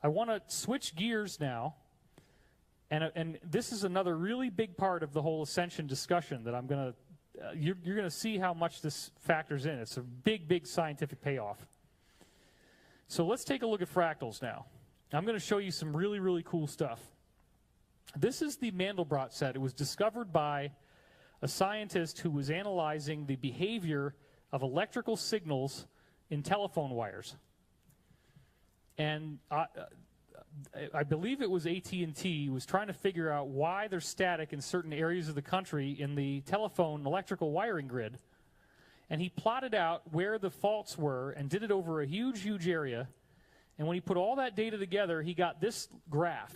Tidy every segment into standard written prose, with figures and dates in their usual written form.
I want to switch gears now, and this is another really big part of the whole ascension discussion that I'm going to, you're going to see how much this factors in. It's a big, big scientific payoff. So let's take a look at fractals now. I'm going to show you some really, really cool stuff. This is the Mandelbrot set. It was discovered by a scientist who was analyzing the behavior of electrical signals in telephone wires. And I believe it was AT&T was trying to figure out why there's static in certain areas of the country in the telephone electrical wiring grid. And he plotted out where the faults were and did it over a huge, huge area. And when he put all that data together, he got this graph.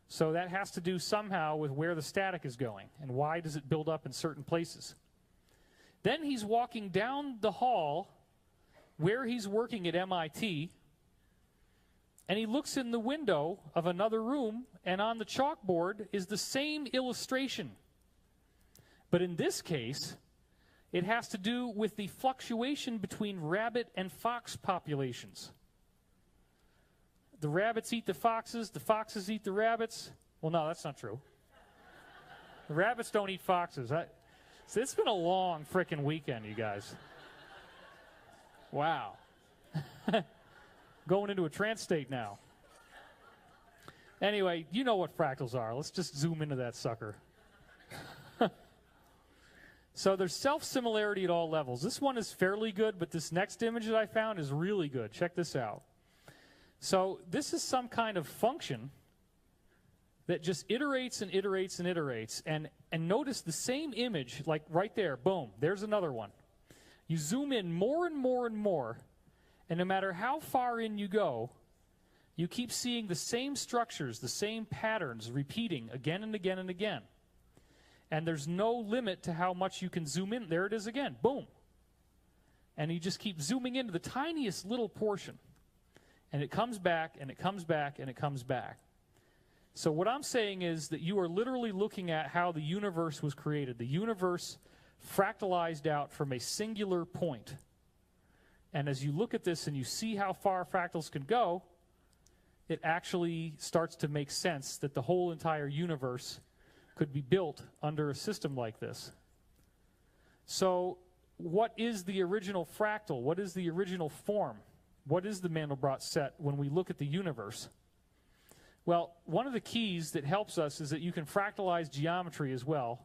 So that has to do somehow with where the static is going and why does it build up in certain places. Then he's walking down the hall where he's working at MIT, and he looks in the window of another room, and on the chalkboard is the same illustration. But in this case, it has to do with the fluctuation between rabbit and fox populations. The rabbits eat the foxes eat the rabbits. Well, no, that's not true. The rabbits don't eat foxes. So it's been a long frickin' weekend, you guys. Wow. Going into a trance state now. Anyway, you know what fractals are. Let's just zoom into that sucker. So there's self-similarity at all levels. This one is fairly good, but this next image that I found is really good. Check this out. So this is some kind of function that just iterates and iterates and iterates. And notice the same image, like right there, boom, there's another one. You zoom in more and more and more, and no matter how far in you go, you keep seeing the same structures, the same patterns repeating again and again and again. And there's no limit to how much you can zoom in. There it is again, boom. And you just keep zooming into the tiniest little portion. And it comes back, and it comes back, and it comes back. So what I'm saying is that you are literally looking at how the universe was created. The universe fractalized out from a singular point. And as you look at this and you see how far fractals can go, it actually starts to make sense that the whole entire universe could be built under a system like this. So what is the original fractal? What is the original form? What is the Mandelbrot set when we look at the universe? Well, one of the keys that helps us is that you can fractalize geometry as well.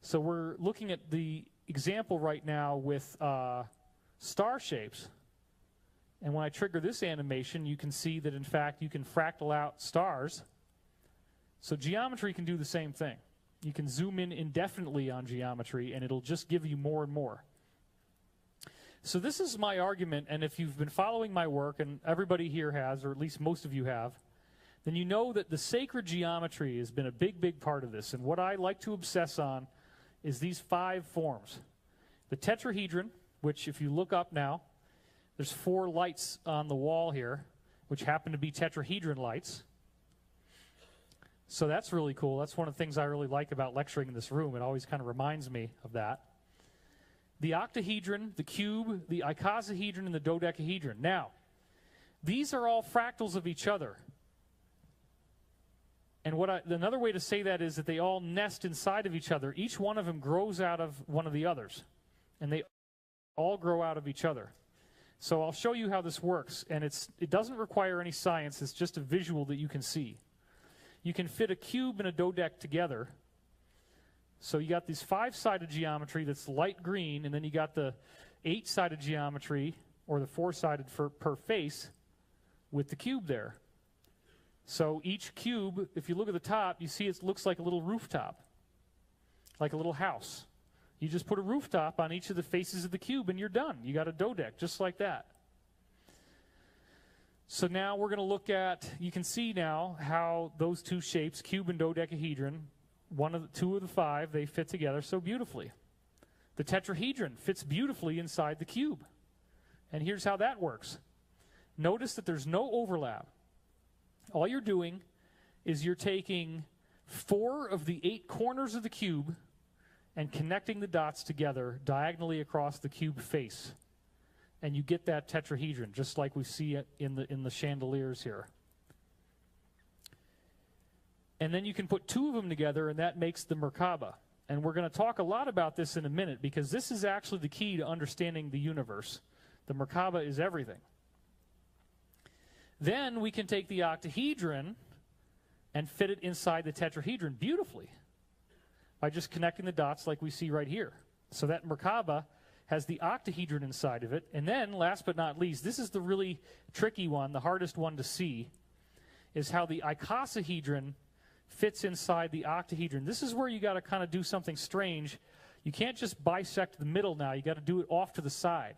So we're looking at the example right now with star shapes. And when I trigger this animation, you can see that, in fact, you can fractal out stars. So geometry can do the same thing. You can zoom in indefinitely on geometry, and it'll just give you more and more. So this is my argument, and if you've been following my work, and everybody here has, or at least most of you have, then you know that the sacred geometry has been a big, big part of this. And what I like to obsess on is these 5 forms. The tetrahedron, which if you look up now, there's 4 lights on the wall here, which happen to be tetrahedron lights. So that's really cool. That's one of the things I really like about lecturing in this room. It always kind of reminds me of that. The octahedron, the cube, the icosahedron, and the dodecahedron. Now, these are all fractals of each other. And another way to say that is that they all nest inside of each other. Each one of them grows out of one of the others. And they all grow out of each other. So I'll show you how this works. And it doesn't require any science. It's just a visual that you can see. You can fit a cube and a dodec together. So you got this 5-sided geometry that's light green, and then you got the 8-sided geometry, or the 4-sided per face, with the cube there. So each cube, if you look at the top, you see it looks like a little rooftop, like a little house. You just put a rooftop on each of the faces of the cube, and you're done. You got a dodec, just like that. So now we're going to look at, you can see now how those 2 shapes, cube and dodecahedron, 2 of the 5, they fit together so beautifully. The tetrahedron fits beautifully inside the cube. And here's how that works. Notice that there's no overlap. All you're doing is you're taking 4 of the 8 corners of the cube and connecting the dots together diagonally across the cube face. and you get that tetrahedron, just like we see it in the chandeliers here. And then you can put two of them together, and that makes the Merkaba. And we're going to talk a lot about this in a minute, because this is actually the key to understanding the universe. The Merkaba is everything. Then we can take the octahedron and fit it inside the tetrahedron beautifully by just connecting the dots like we see right here. So that Merkaba has the octahedron inside of it. And then, last but not least, this is the really tricky one, the hardest one to see, is how the icosahedron fits inside the octahedron. This is where you got to kind of do something strange. You can't just bisect the middle now. You got to do it off to the side.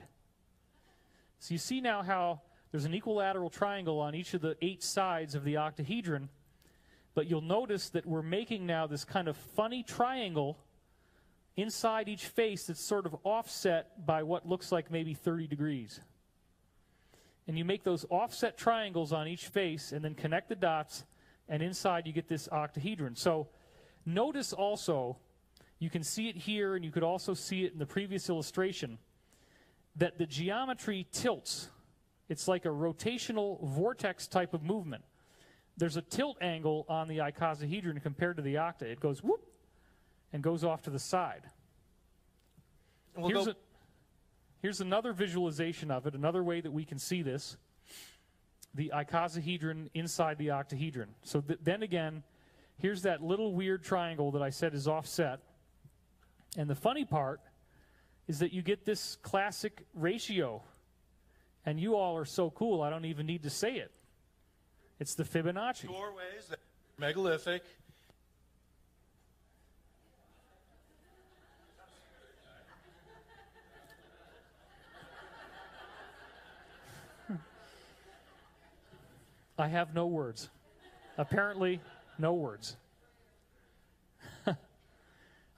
So you see now how there's an equilateral triangle on each of the 8 sides of the octahedron, but you'll notice that we're making now this kind of funny triangle inside each face that's sort of offset by what looks like maybe 30 degrees. And you make those offset triangles on each face and then connect the dots, and inside you get this octahedron. So notice also, you can see it here, and you could also see it in the previous illustration, that the geometry tilts. It's like a rotational vortex type of movement. There's a tilt angle on the icosahedron compared to the octa. It goes whoop and goes off to the side. Here's another visualization of it, another way that we can see this. The icosahedron inside the octahedron. So then again, here's that little weird triangle that I said is offset. And the funny part is that you get this classic ratio. And you all are so cool, I don't even need to say it. It's the Fibonacci. Doorways, megalithic. I have no words. Apparently, no words.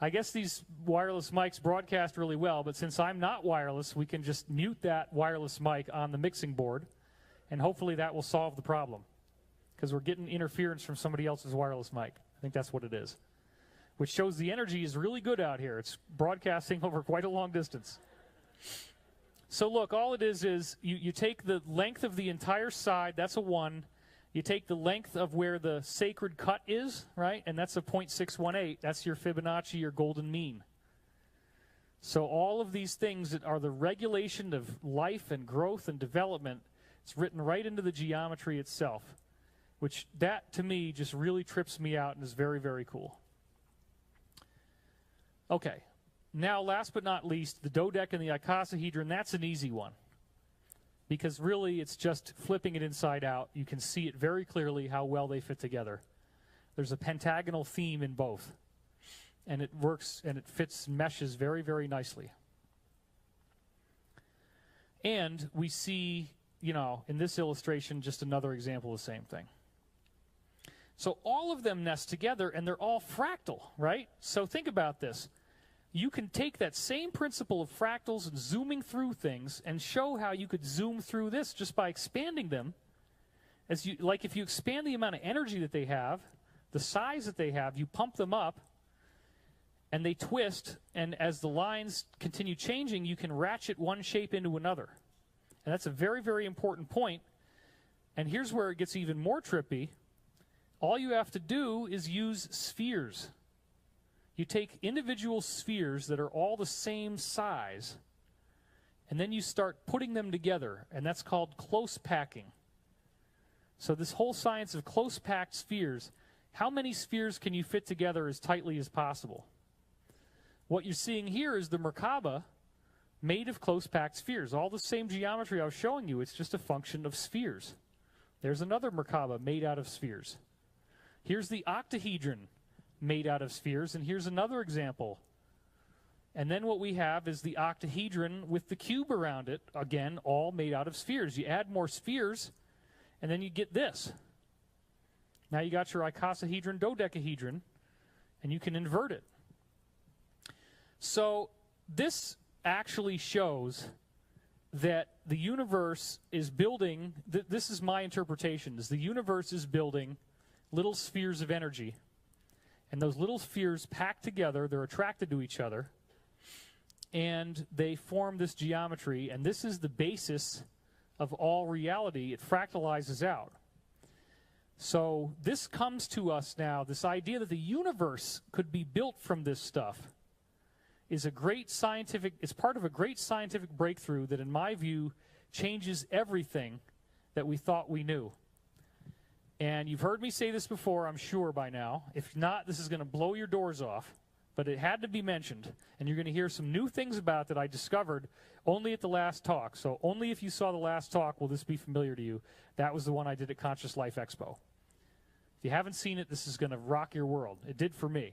I guess these wireless mics broadcast really well, but since I'm not wireless, we can just mute that wireless mic on the mixing board, and hopefully that will solve the problem, because we're getting interference from somebody else's wireless mic. I think that's what it is, which shows the energy is really good out here. It's broadcasting over quite a long distance. So look, all it is you take the length of the entire side, that's a 1. You take the length of where the sacred cut is, right? And that's a 0.618. That's your Fibonacci, your golden mean. So all of these things that are the regulation of life and growth and development, it's written right into the geometry itself, which that, to me, just really trips me out and is very, very cool. Okay. Now, last but not least, the dodec and the icosahedron, that's an easy one. Because really, it's just flipping it inside out. You can see it very clearly how well they fit together. There's a pentagonal theme in both. And it works, and it fits, meshes very, very nicely. And we see, in this illustration, just another example of the same thing. So all of them nest together, and they're all fractal, right? So think about this. You can take that same principle of fractals and zooming through things and show how you could zoom through this just by expanding them. Like if you expand the amount of energy that they have, the size that they have, you pump them up, and they twist, and as the lines continue changing, you can ratchet one shape into another. And that's a very, very important point. And here's where it gets even more trippy. All you have to do is use spheres. You take individual spheres that are all the same size, and then you start putting them together, and that's called close packing. So this whole science of close packed spheres, how many spheres can you fit together as tightly as possible? What you're seeing here is the Merkaba made of close packed spheres. All the same geometry I was showing you, it's just a function of spheres. There's another Merkaba made out of spheres. Here's the octahedron made out of spheres, and here's another example. And then what we have is the octahedron with the cube around it, again, all made out of spheres. You add more spheres, and then you get this. Now you got your icosahedron, dodecahedron, and you can invert it. So this actually shows that the universe is building, this is my interpretation, is the universe is building little spheres of energy. And those little spheres packed together, they're attracted to each other. and they form this geometry, and this is the basis of all reality. It fractalizes out. So this comes to us now, this idea that the universe could be built from this stuff is a great scientific, it's part of a great scientific breakthrough that, in my view, changes everything that we thought we knew. And you've heard me say this before, I'm sure, by now. If not, this is going to blow your doors off. But it had to be mentioned. And you're going to hear some new things about it that I discovered only at the last talk. So only if you saw the last talk will this be familiar to you. That was the one I did at Conscious Life Expo. If you haven't seen it, this is going to rock your world. It did for me.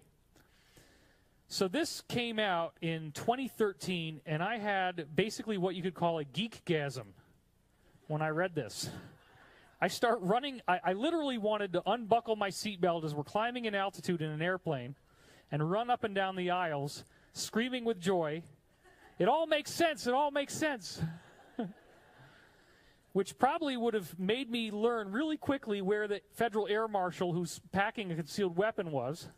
So this came out in 2013, and I had basically what you could call a geekgasm when I read this. I start running. I literally wanted to unbuckle my seatbelt as we're climbing in altitude in an airplane and run up and down the aisles, screaming with joy. It all makes sense. It all makes sense. Which probably would have made me learn really quickly where the federal air marshal who's packing a concealed weapon was.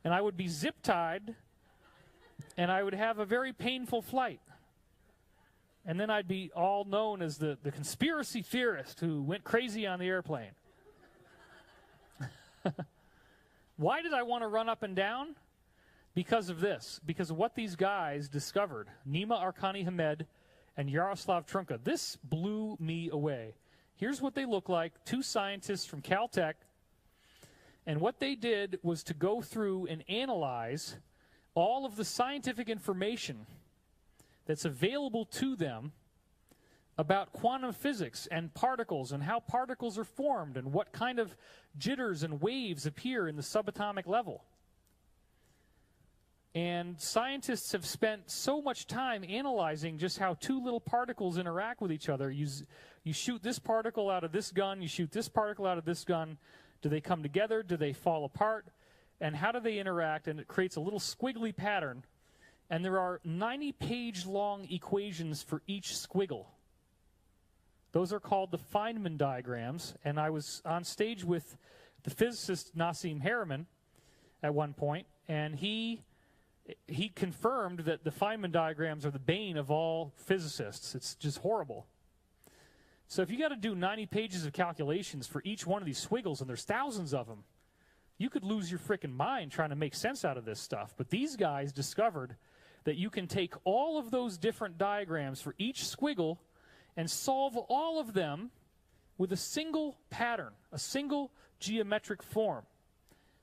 And I would be zip-tied, and I would have a very painful flight. And then I'd be all known as the conspiracy theorist who went crazy on the airplane. Why did I want to run up and down? Because of this. Because of what these guys discovered. Nima Arkani Hamed and Yaroslav Trunka. This blew me away. Here's what they look like. Two scientists from Caltech. And what they did was to go through and analyze all of the scientific information that's available to them about quantum physics and particles and how particles are formed and what kind of jitters and waves appear in the subatomic level. And scientists have spent so much time analyzing just how two little particles interact with each other. You shoot this particle out of this gun, you shoot this particle out of this gun. Do they come together? Do they fall apart? And how do they interact? And it creates a little squiggly pattern. And there are 90-page long equations for each squiggle. Those are called the Feynman diagrams. And I was on stage with the physicist Nassim Haramein at one point, and he confirmed that the Feynman diagrams are the bane of all physicists. It's just horrible. So if you got to do 90 pages of calculations for each one of these squiggles, and there's thousands of them, you could lose your frickin' mind trying to make sense out of this stuff. But these guys discovered that you can take all of those different diagrams for each squiggle and solve all of them with a single pattern, a single geometric form.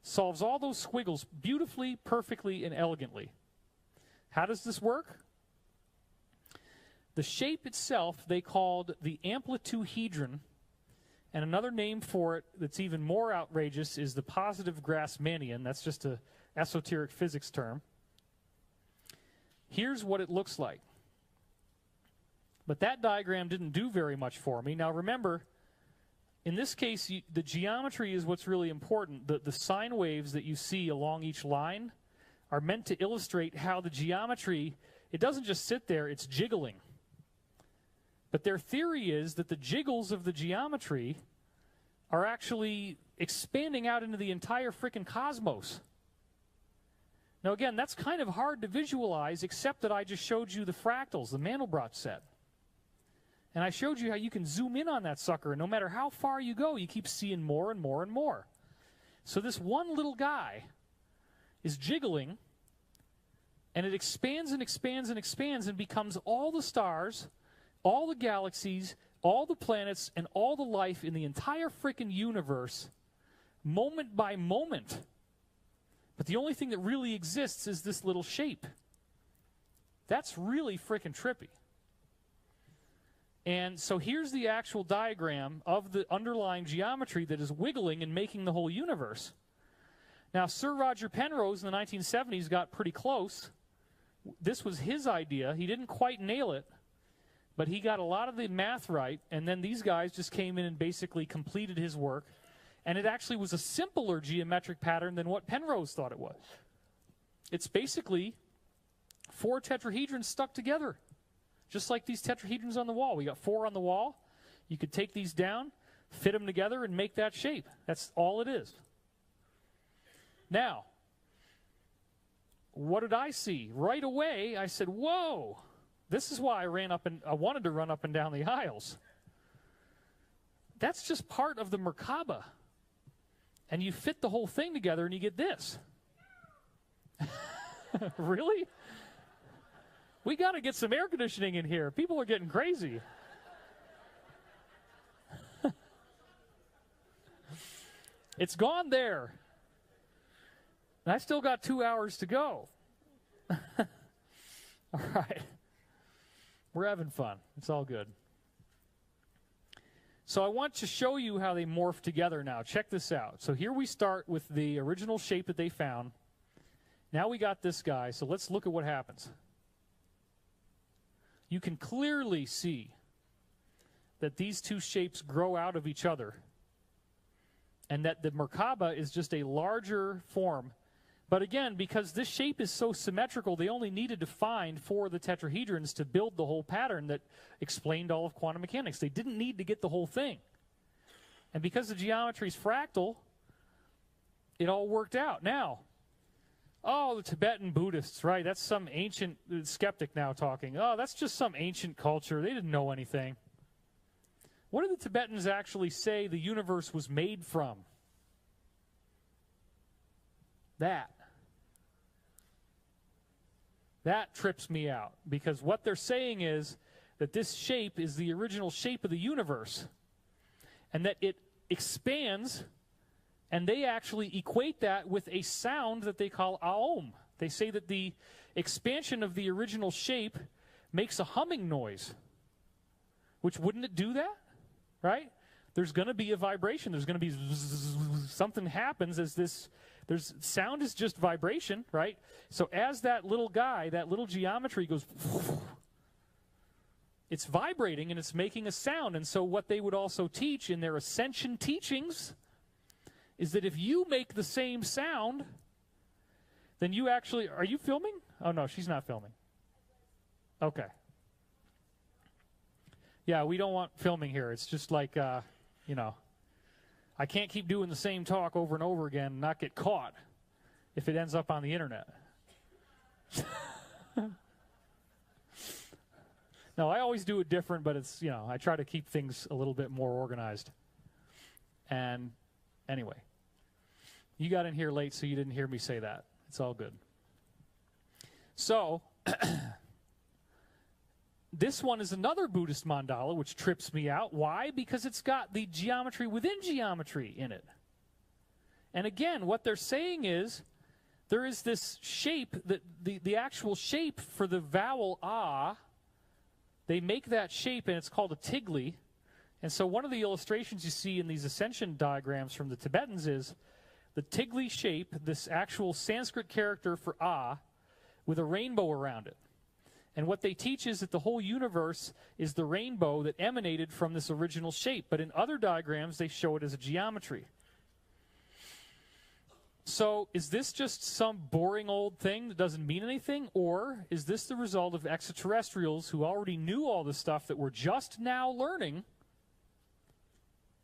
Solves all those squiggles beautifully, perfectly, and elegantly. How does this work? The shape itself they called the amplituhedron, and another name for it that's even more outrageous is the positive Grassmannian. That's just an esoteric physics term. Here's what it looks like. But that diagram didn't do very much for me. Now remember, in this case, the geometry is what's really important. The sine waves that you see along each line are meant to illustrate how the geometry, it doesn't just sit there, it's jiggling. But their theory is that the jiggles of the geometry are actually expanding out into the entire frickin' cosmos. Now again, that's kind of hard to visualize, except that I just showed you the fractals, the Mandelbrot set. And I showed you how you can zoom in on that sucker, and no matter how far you go, you keep seeing more and more and more. So this one little guy is jiggling, and it expands and expands and expands and becomes all the stars, all the galaxies, all the planets, and all the life in the entire frickin' universe, moment by moment. But the only thing that really exists is this little shape. That's really frickin' trippy. And so here's the actual diagram of the underlying geometry that is wiggling and making the whole universe. Now, Sir Roger Penrose in the 1970s got pretty close. This was his idea. He didn't quite nail it, but he got a lot of the math right, and then these guys just came in and basically completed his work. And it actually was a simpler geometric pattern than what Penrose thought it was. It's basically 4 tetrahedrons stuck together, just like these tetrahedrons on the wall. We got 4 on the wall. You could take these down, fit them together, and make that shape. That's all it is. Now, what did I see? Right away, I said, whoa, this is why I wanted to run up and down the aisles. That's just part of the Merkaba. And you fit the whole thing together and you get this. Really? We got to get some air conditioning in here. People are getting crazy. It's gone there. And I still got 2 hours to go. All right. We're having fun. It's all good. So I want to show you how they morph together now. Check this out. So here we start with the original shape that they found. Now we got this guy, so let's look at what happens. You can clearly see that these two shapes grow out of each other, and that the Merkaba is just a larger form. But again, because this shape is so symmetrical, they only needed to find 4 of the tetrahedrons to build the whole pattern that explained all of quantum mechanics. They didn't need to get the whole thing. And because the geometry is fractal, it all worked out. Now, oh, the Tibetan Buddhists, right? That's some ancient skeptic now talking. Oh, that's just some ancient culture. They didn't know anything. What do the Tibetans actually say the universe was made from? That trips me out, because what they're saying is that this shape is the original shape of the universe, and that it expands, and they actually equate that with a sound that they call aum. They say that the expansion of the original shape makes a humming noise, which wouldn't it do that, right? There's going to be a vibration. There's going to be something happens as this. Sound is just vibration, right? So as that little guy, that little geometry goes, it's vibrating and it's making a sound. And so what they would also teach in their ascension teachings is that if you make the same sound, then you actually, are you filming? Oh no, she's not filming. Okay. Yeah, we don't want filming here. It's just like, I can't keep doing the same talk over and over again and not get caught if it ends up on the internet. No, I always do it different, but it's, I try to keep things a little bit more organized. And anyway, you got in here late, so you didn't hear me say that. It's all good. So, this one is another Buddhist mandala, which trips me out. Why? Because it's got the geometry within geometry in it. And again, what they're saying is, there is this shape, that the actual shape for the vowel ah, they make that shape, and it's called a tigli. And so one of the illustrations you see in these ascension diagrams from the Tibetans is the tigli shape, this actual Sanskrit character for ah, with a rainbow around it. And what they teach is that the whole universe is the rainbow that emanated from this original shape. But in other diagrams, they show it as a geometry. So is this just some boring old thing that doesn't mean anything? Or is this the result of extraterrestrials who already knew all this stuff that we're just now learning?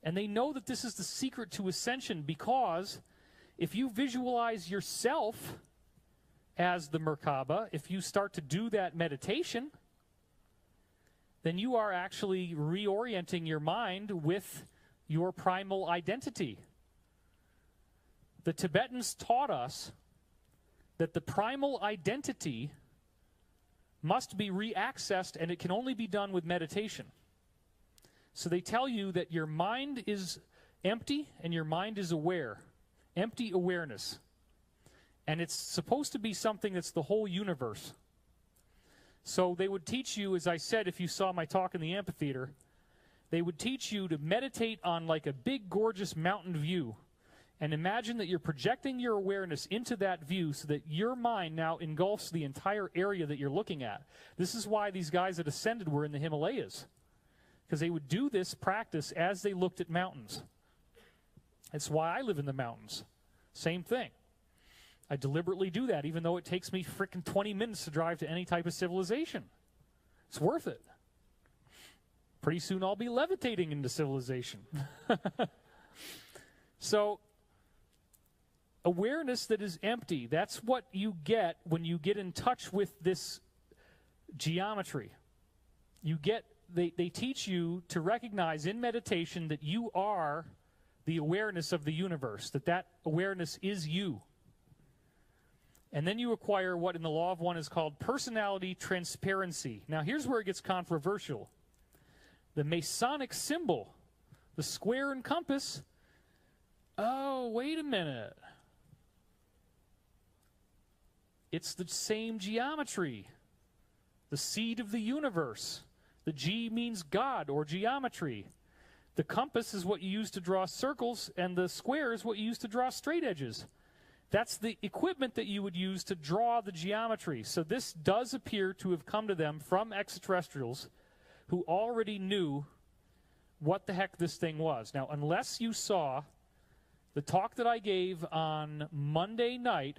And they know that this is the secret to ascension, because if you visualize yourself as the Merkaba, if you start to do that meditation, then you are actually reorienting your mind with your primal identity. The Tibetans taught us that the primal identity must be reaccessed, and it can only be done with meditation. So they tell you that your mind is empty and your mind is aware. Empty awareness. And it's supposed to be something that's the whole universe. So they would teach you, as I said, if you saw my talk in the amphitheater, they would teach you to meditate on like a big, gorgeous mountain view. And imagine that you're projecting your awareness into that view so that your mind now engulfs the entire area that you're looking at. This is why these guys that ascended were in the Himalayas, because they would do this practice as they looked at mountains. It's why I live in the mountains. Same thing. I deliberately do that, even though it takes me frickin' 20 minutes to drive to any type of civilization. It's worth it. Pretty soon I'll be levitating into civilization. So, awareness that is empty. That's what you get when you get in touch with this geometry. They teach you to recognize in meditation that you are the awareness of the universe, that awareness is you. And then you acquire what in the Law of One is called personality transparency. Now here's where it gets controversial. The Masonic symbol, the square and compass, oh, wait a minute. It's the same geometry. The seed of the universe. The G means God or geometry. The compass is what you use to draw circles, and the square is what you use to draw straight edges. That's the equipment that you would use to draw the geometry. So this does appear to have come to them from extraterrestrials who already knew what the heck this thing was. Now, unless you saw the talk that I gave on Monday night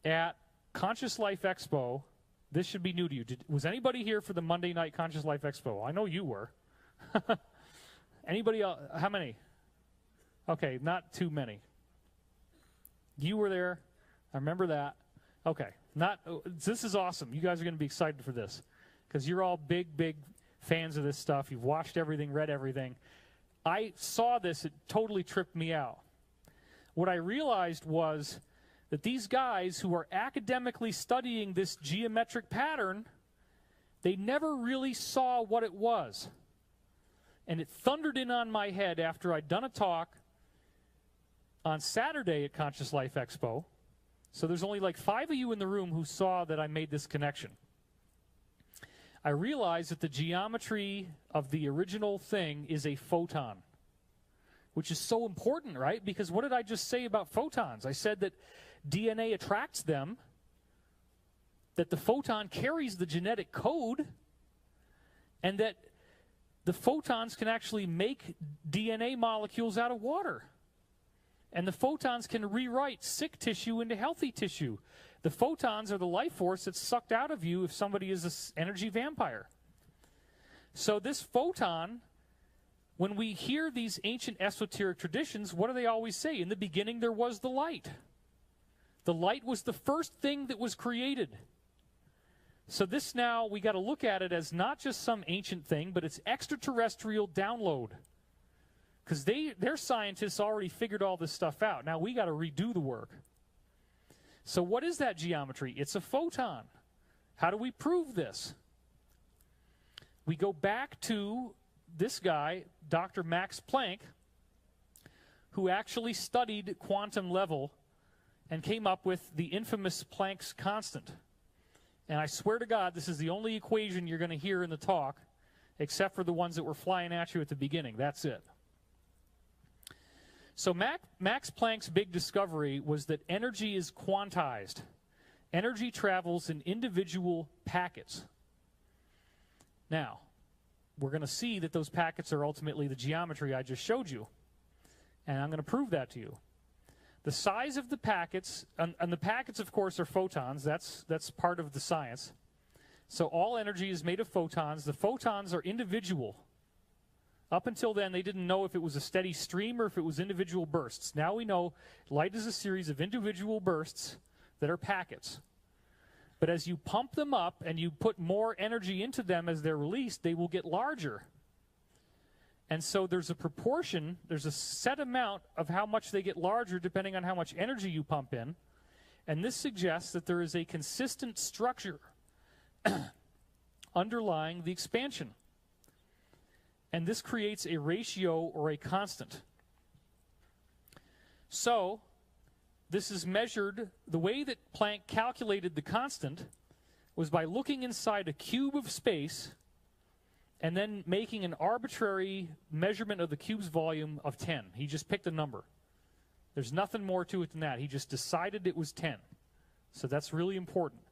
at Conscious Life Expo, this should be new to you. Was anybody here for the Monday night Conscious Life Expo? I know you were. Anybody else? How many? Okay, not too many. You were there. I remember that. Okay. This is awesome. You guys are going to be excited for this because you're all big fans of this stuff. You've watched everything, read everything. I saw this. It totally tripped me out. What I realized was that these guys who are academically studying this geometric pattern, they never really saw what it was. And it thundered in on my head after I'd done a talk on Saturday at Conscious Life Expo. So there's only like 5 of you in the room who saw that I made this connection. I realized that the geometry of the original thing is a photon, which is so important, right? Because what did I just say about photons? I said that DNA attracts them, that the photon carries the genetic code, and that the photons can actually make DNA molecules out of water. And the photons can rewrite sick tissue into healthy tissue. The photons are the life force that's sucked out of you if somebody is an energy vampire. So this photon, when we hear these ancient esoteric traditions, what do they always say? In the beginning there was the light. The light was the first thing that was created. So this now, we got to look at it as not just some ancient thing, but it's extraterrestrial download. Because their scientists already figured all this stuff out. Now we got to redo the work. So what is that geometry? It's a photon. How do we prove this? We go back to this guy, Dr. Max Planck, who actually studied quantum level and came up with the infamous Planck's constant. And I swear to God, this is the only equation you're going to hear in the talk, except for the ones that were flying at you at the beginning. That's it. So Max Planck's big discovery was that energy is quantized. Energy travels in individual packets. Now, we're going to see that those packets are ultimately the geometry I just showed you. And I'm going to prove that to you. The size of the packets, and the packets, of course, are photons. That's part of the science. So all energy is made of photons. The photons are individual. Up until then, they didn't know if it was a steady stream or if it was individual bursts. Now we know light is a series of individual bursts that are packets. But as you pump them up and you put more energy into them as they're released, they will get larger. And so there's a proportion, there's a set amount of how much they get larger depending on how much energy you pump in. And this suggests that there is a consistent structure underlying the expansion. And this creates a ratio or a constant. So this is measured, the way that Planck calculated the constant was by looking inside a cube of space and then making an arbitrary measurement of the cube's volume of 10. He just picked a number. There's nothing more to it than that. He just decided it was 10. So that's really important.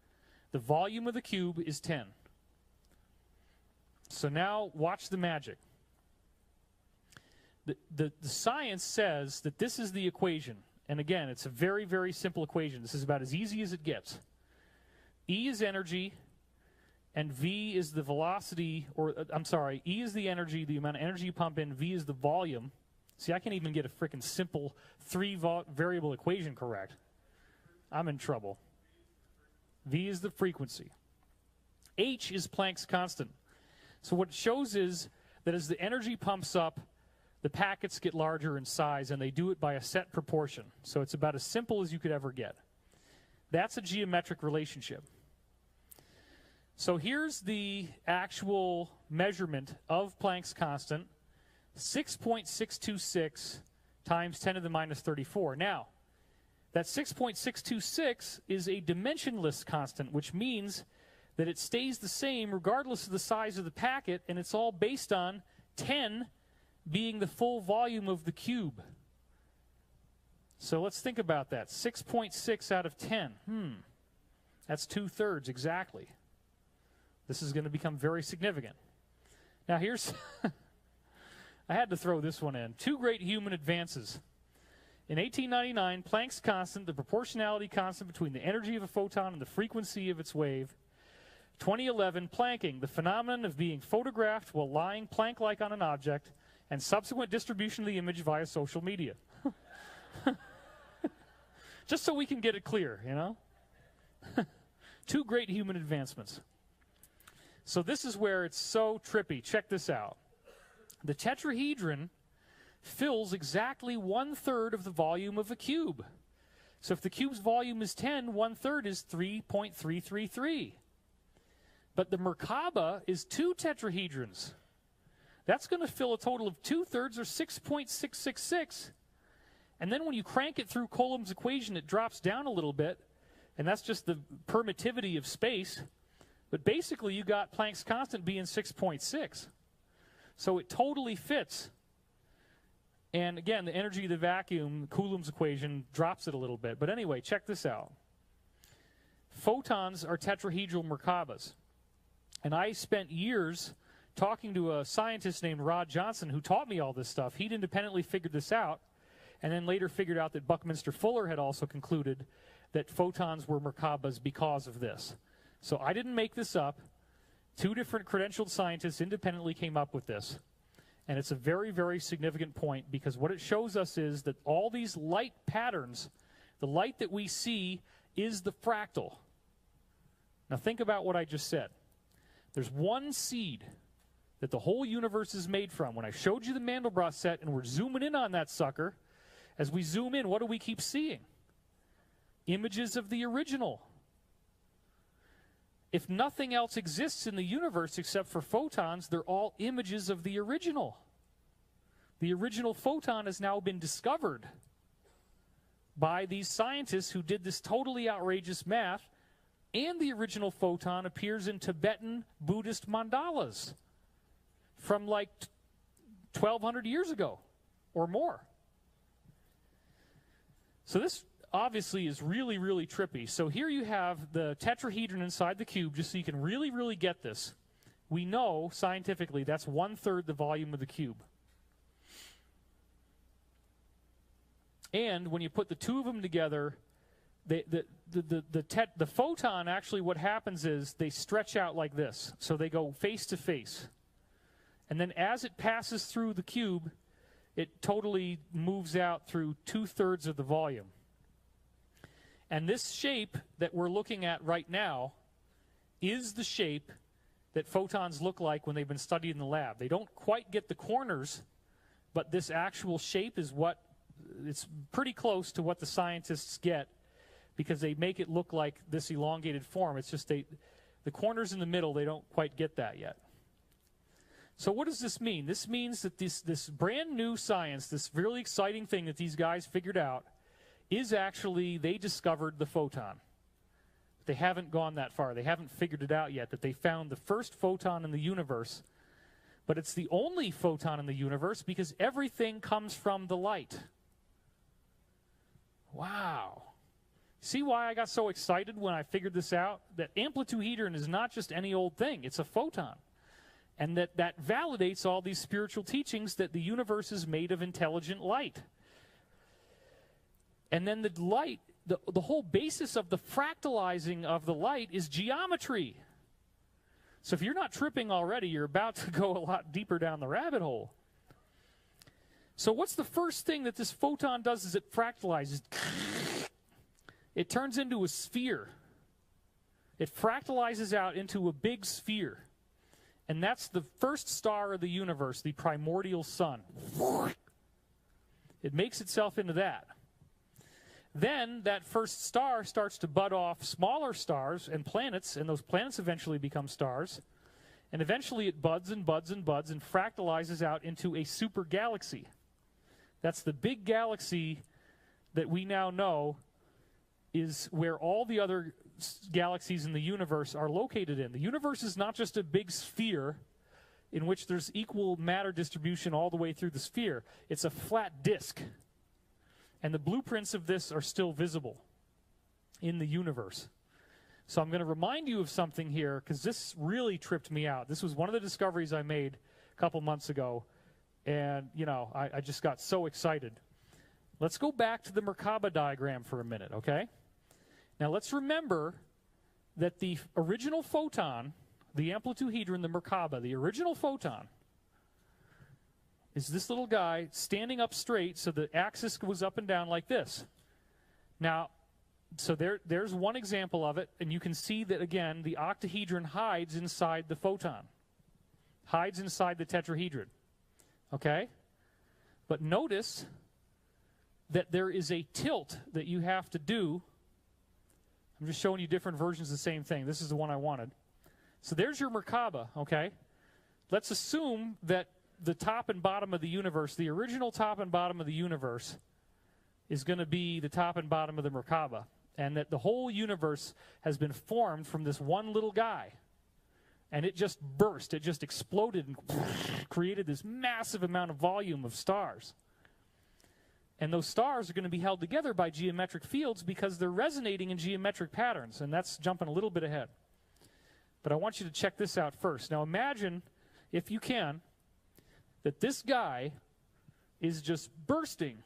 The volume of the cube is 10. So now watch the magic. The science says that this is the equation. And again, it's a very, very simple equation. This is about as easy as it gets. E is energy, and V is the velocity, E is the energy, the amount of energy you pump in, V is the volume. See, I can't even get a freaking simple variable equation correct. I'm in trouble. V is the frequency. H is Planck's constant. So what it shows is that as the energy pumps up, the packets get larger in size, and they do it by a set proportion. So it's about as simple as you could ever get. That's a geometric relationship. So here's the actual measurement of Planck's constant, 6.626 times 10 to the minus 34. Now, that 6.626 is a dimensionless constant, which means that it stays the same regardless of the size of the packet, and it's all based on 10 being the full volume of the cube. So let's think about that. 6.6 out of 10. That's 2/3 exactly. This is going to become very significant. Now here's, I had to throw this one in. Two great human advances. In 1899, Planck's constant, the proportionality constant between the energy of a photon and the frequency of its wave. 2011, planking, the phenomenon of being photographed while lying plank-like on an object, and subsequent distribution of the image via social media. Just so we can get it clear, you know? Two great human advancements. So this is where it's so trippy. Check this out. The tetrahedron fills exactly 1/3 of the volume of a cube. So if the cube's volume is 10, 1/3 is 3.333. But the Merkaba is 2 tetrahedrons. That's going to fill a total of 2/3 or 6.666. And then when you crank it through Coulomb's equation, it drops down a little bit. And that's just the permittivity of space. But basically, you got Planck's constant being 6.6. So it totally fits. And again, the energy of the vacuum, Coulomb's equation, drops it a little bit. But anyway, check this out. Photons are tetrahedral Merkabas. And I spent years talking to a scientist named Rod Johnson who taught me all this stuff. He'd independently figured this out, and then later figured out that Buckminster Fuller had also concluded that photons were Merkabas because of this. So I didn't make this up. 2 different credentialed scientists independently came up with this. And it's a very, very significant point, because what it shows us is that all these light patterns, the light that we see is the fractal. Now think about what I just said. There's one seed that the whole universe is made from. When I showed you the Mandelbrot set and we're zooming in on that sucker, as we zoom in, what do we keep seeing? Images of the original. If nothing else exists in the universe except for photons, they're all images of the original. The original photon has now been discovered by these scientists who did this totally outrageous math, and the original photon appears in Tibetan Buddhist mandalas from like 1,200 years ago or more. So this obviously is really, really trippy. So here you have the tetrahedron inside the cube, just so you can really, really get this. We know scientifically that's 1/3 the volume of the cube. And when you put the two of them together, the photon, actually what happens is they stretch out like this. So they go face to face. And then as it passes through the cube, it totally moves out through 2/3 of the volume. And this shape that we're looking at right now is the shape that photons look like when they've been studied in the lab. They don't quite get the corners, but this actual shape is what, it's pretty close to what the scientists get, because they make it look like this elongated form. It's just the corners in the middle, they don't quite get that yet. So what does this mean? This means that this brand new science, this really exciting thing that these guys figured out, is actually, they discovered the photon. They haven't gone that far. They haven't figured it out yet, that they found the first photon in the universe. But it's the only photon in the universe because everything comes from the light. Wow. See why I got so excited when I figured this out? That amplituhedron is not just any old thing. It's a photon. And that validates all these spiritual teachings that the universe is made of intelligent light. And then the light, the whole basis of the fractalizing of the light is geometry. So if you're not tripping already, you're about to go a lot deeper down the rabbit hole. So what's the first thing that this photon does is it fractalizes. It turns into a sphere. It fractalizes out into a big sphere. And that's the first star of the universe, the primordial sun. It makes itself into that. Then that first star starts to bud off smaller stars and those planets eventually become stars. And eventually it buds and buds and buds and fractalizes out into a super galaxy. That's the big galaxy that we now know is where all the other galaxies in the universe are located in. The universe is not just a big sphere in which there's equal matter distribution all the way through the sphere. It's a flat disk. And the blueprints of this are still visible in the universe. So I'm going to remind you of something here, because this really tripped me out. This was one of the discoveries I made a couple months ago. And, you know, I just got so excited. Let's go back to the Merkaba diagram for a minute, okay? Now let's remember that the original photon, the amplituhedron, the Merkaba, the original photon, is this little guy standing up straight so the axis goes up and down like this. Now, so there's one example of it, and you can see that, again, the octahedron hides inside the photon, hides inside the tetrahedron. Okay? But notice that there is a tilt that you have to do. I'm just showing you different versions of the same thing. This is the one I wanted. So there's your Merkaba, okay? Let's assume that the top and bottom of the universe, the original top and bottom of the universe, is going to be the top and bottom of the Merkaba, and that the whole universe has been formed from this one little guy. And it just burst. It just exploded and created this massive amount of volume of stars. And those stars are going to be held together by geometric fields because they're resonating in geometric patterns. And that's jumping a little bit ahead. But I want you to check this out first. Now imagine, if you can, that this guy is just bursting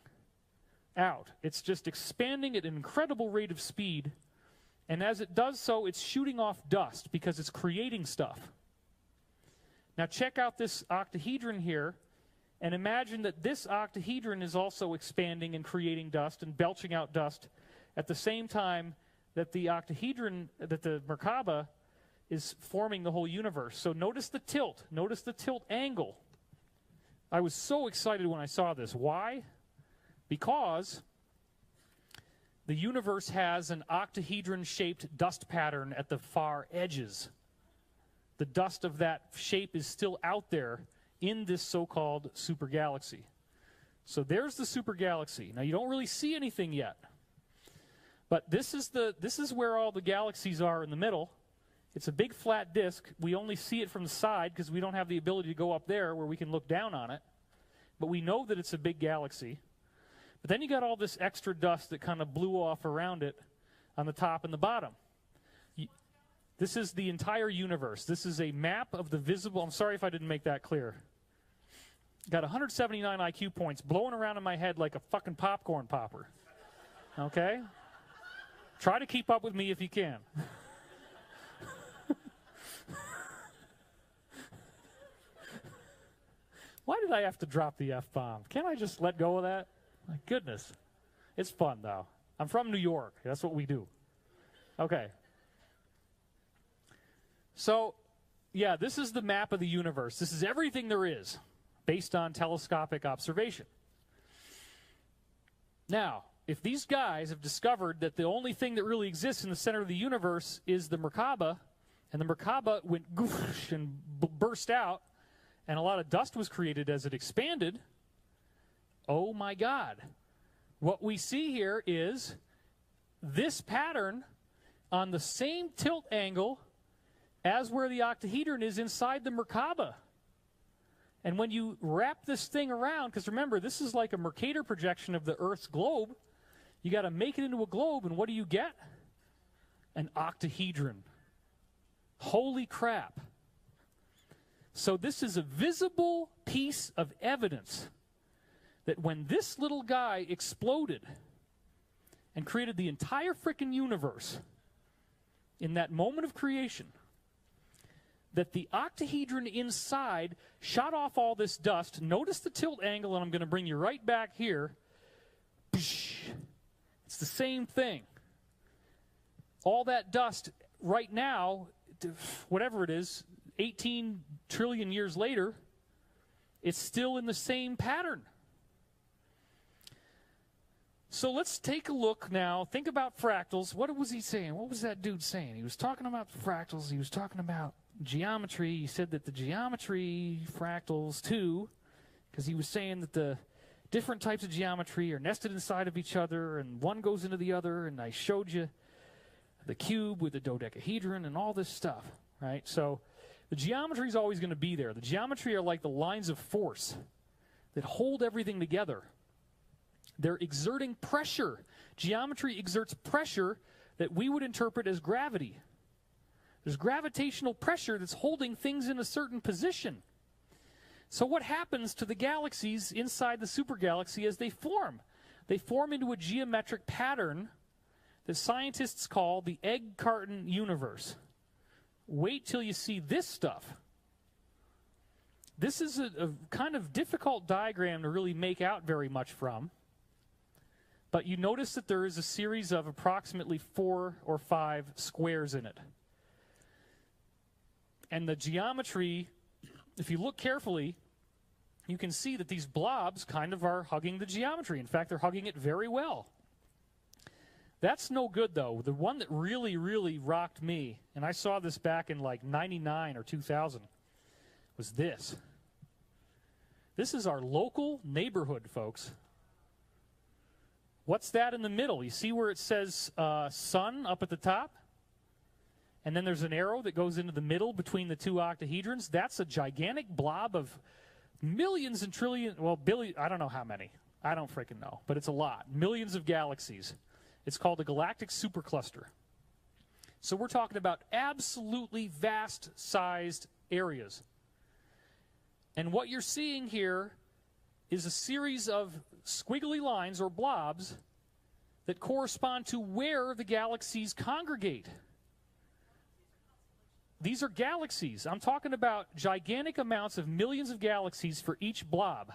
out. It's just expanding at an incredible rate of speed. And as it does so, it's shooting off dust because it's creating stuff. Now check out this octahedron here, and imagine that this octahedron is also expanding and creating dust and belching out dust at the same time that the octahedron, that the Merkaba, is forming the whole universe. So notice the tilt. Notice the tilt angle. I was so excited when I saw this. Why? Because the universe has an octahedron-shaped dust pattern at the far edges. The dust of that shape is still out there in this so-called supergalaxy. So there's the supergalaxy. Now, you don't really see anything yet. But this is where all the galaxies are in the middle. It's a big flat disk. We only see it from the side because we don't have the ability to go up there where we can look down on it. But we know that it's a big galaxy. But then you got all this extra dust that kind of blew off around it on the top and the bottom. This is the entire universe. This is a map of the visible. I'm sorry if I didn't make that clear. Got 179 IQ points blowing around in my head like a fucking popcorn popper. Okay? Try to keep up with me if you can. Why did I have to drop the F-bomb? Can't I just let go of that? My goodness. It's fun, though. I'm from New York. That's what we do. Okay. So, yeah, this is the map of the universe. This is everything there is based on telescopic observation. Now, if these guys have discovered that the only thing that really exists in the center of the universe is the Merkaba, and the Merkaba went goosh and burst out, and a lot of dust was created as it expanded, oh my God. What we see here is this pattern on the same tilt angle as where the octahedron is inside the Merkaba. And when you wrap this thing around, because remember, this is like a Mercator projection of the Earth's globe, you got to make it into a globe, and what do you get? An octahedron. Holy crap. So this is a visible piece of evidence that when this little guy exploded and created the entire frickin' universe in that moment of creation, that the octahedron inside shot off all this dust. Notice the tilt angle, and I'm going to bring you right back here. It's the same thing. All that dust right now, whatever it is, 18 trillion years later, it's still in the same pattern. So let's take a look now. Think about fractals. What was he saying? What was that dude saying? He was talking about fractals. He was talking about geometry. He said that the geometry fractals too, because he was saying that the different types of geometry are nested inside of each other, and one goes into the other, and I showed you the cube with the dodecahedron and all this stuff, right? So the geometry is always going to be there. The geometry are like the lines of force that hold everything together. They're exerting pressure. Geometry exerts pressure that we would interpret as gravity. There's gravitational pressure that's holding things in a certain position. So what happens to the galaxies inside the supergalaxy as they form? They form into a geometric pattern that scientists call the egg carton universe. Wait till you see this stuff. This is a kind of difficult diagram to really make out very much from. But you notice that there is a series of approximately 4 or 5 squares in it. And the geometry, if you look carefully, you can see that these blobs kind of are hugging the geometry. In fact, they're hugging it very well. That's no good, though. The one that really, really rocked me, and I saw this back in like 99 or 2000, was this. This is our local neighborhood, folks. What's that in the middle? You see where it says sun up at the top? And then there's an arrow that goes into the middle between the two octahedrons. That's a gigantic blob of millions and trillions, well, billion, I don't know how many. I don't freaking know, but it's a lot. Millions of galaxies. It's called a galactic supercluster. So we're talking about absolutely vast-sized areas. And what you're seeing here is a series of squiggly lines or blobs that correspond to where the galaxies congregate. These are galaxies. I'm talking about gigantic amounts of millions of galaxies for each blob.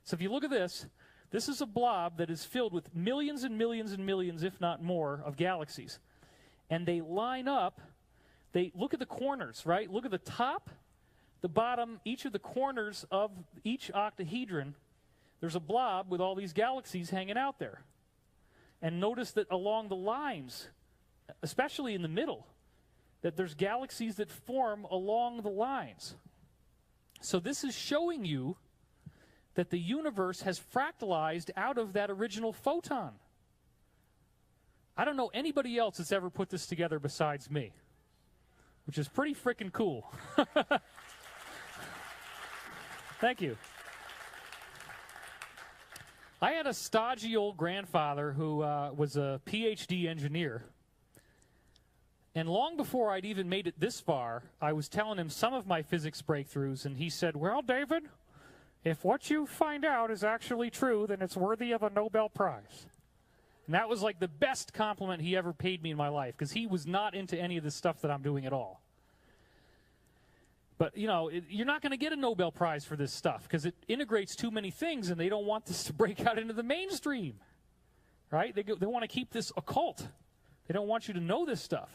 So if you look at this, this is a blob that is filled with millions and millions and millions, if not more, of galaxies. And they line up. They look at the corners, right? Look at the top, the bottom, each of the corners of each octahedron. There's a blob with all these galaxies hanging out there. And notice that along the lines, especially in the middle, that there's galaxies that form along the lines. So this is showing you that the universe has fractalized out of that original photon. I don't know anybody else that's ever put this together besides me, which is pretty freaking cool. Thank you. I had a stodgy old grandfather who was a PhD engineer. And long before I'd even made it this far, I was telling him some of my physics breakthroughs, and he said, "Well, David, if what you find out is actually true, then it's worthy of a Nobel Prize." And that was like the best compliment he ever paid me in my life, because he was not into any of the stuff that I'm doing at all. But, you know, you're not going to get a Nobel Prize for this stuff, because it integrates too many things, and they don't want this to break out into the mainstream, right? They want to keep this occult. They don't want you to know this stuff.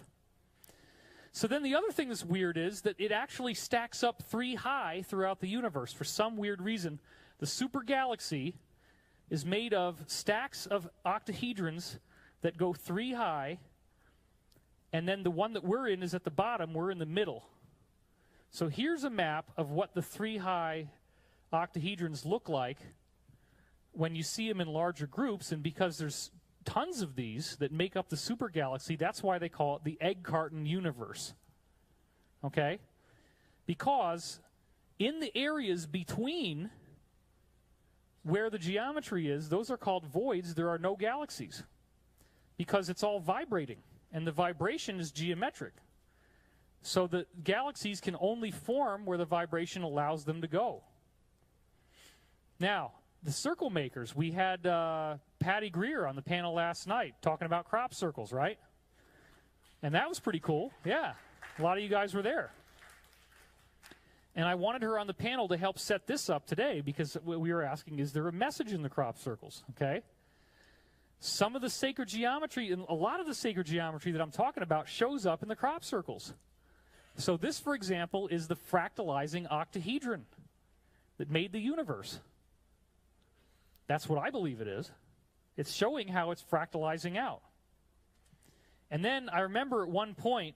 So then the other thing that's weird is that it actually stacks up 3 high throughout the universe. For some weird reason, the super galaxy is made of stacks of octahedrons that go 3 high, and then the one that we're in is at the bottom. We're in the middle. So here's a map of what the 3 high octahedrons look like when you see them in larger groups, and because there's tons of these that make up the super galaxy, that's why they call it the egg carton universe. Okay? Because in the areas between where the geometry is, those are called voids. There are no galaxies because it's all vibrating, and the vibration is geometric. So the galaxies can only form where the vibration allows them to go. Now, the circle makers, we had Patty Greer on the panel last night talking about crop circles, right? And that was pretty cool. Yeah, a lot of you guys were there. And I wanted her on the panel to help set this up today because we were asking, is there a message in the crop circles? Okay. Some of the sacred geometry, and a lot of the sacred geometry that I'm talking about shows up in the crop circles. So this, for example, is the fractalizing octahedron that made the universe. That's what I believe it is. It's showing how it's fractalizing out. And then I remember at one point,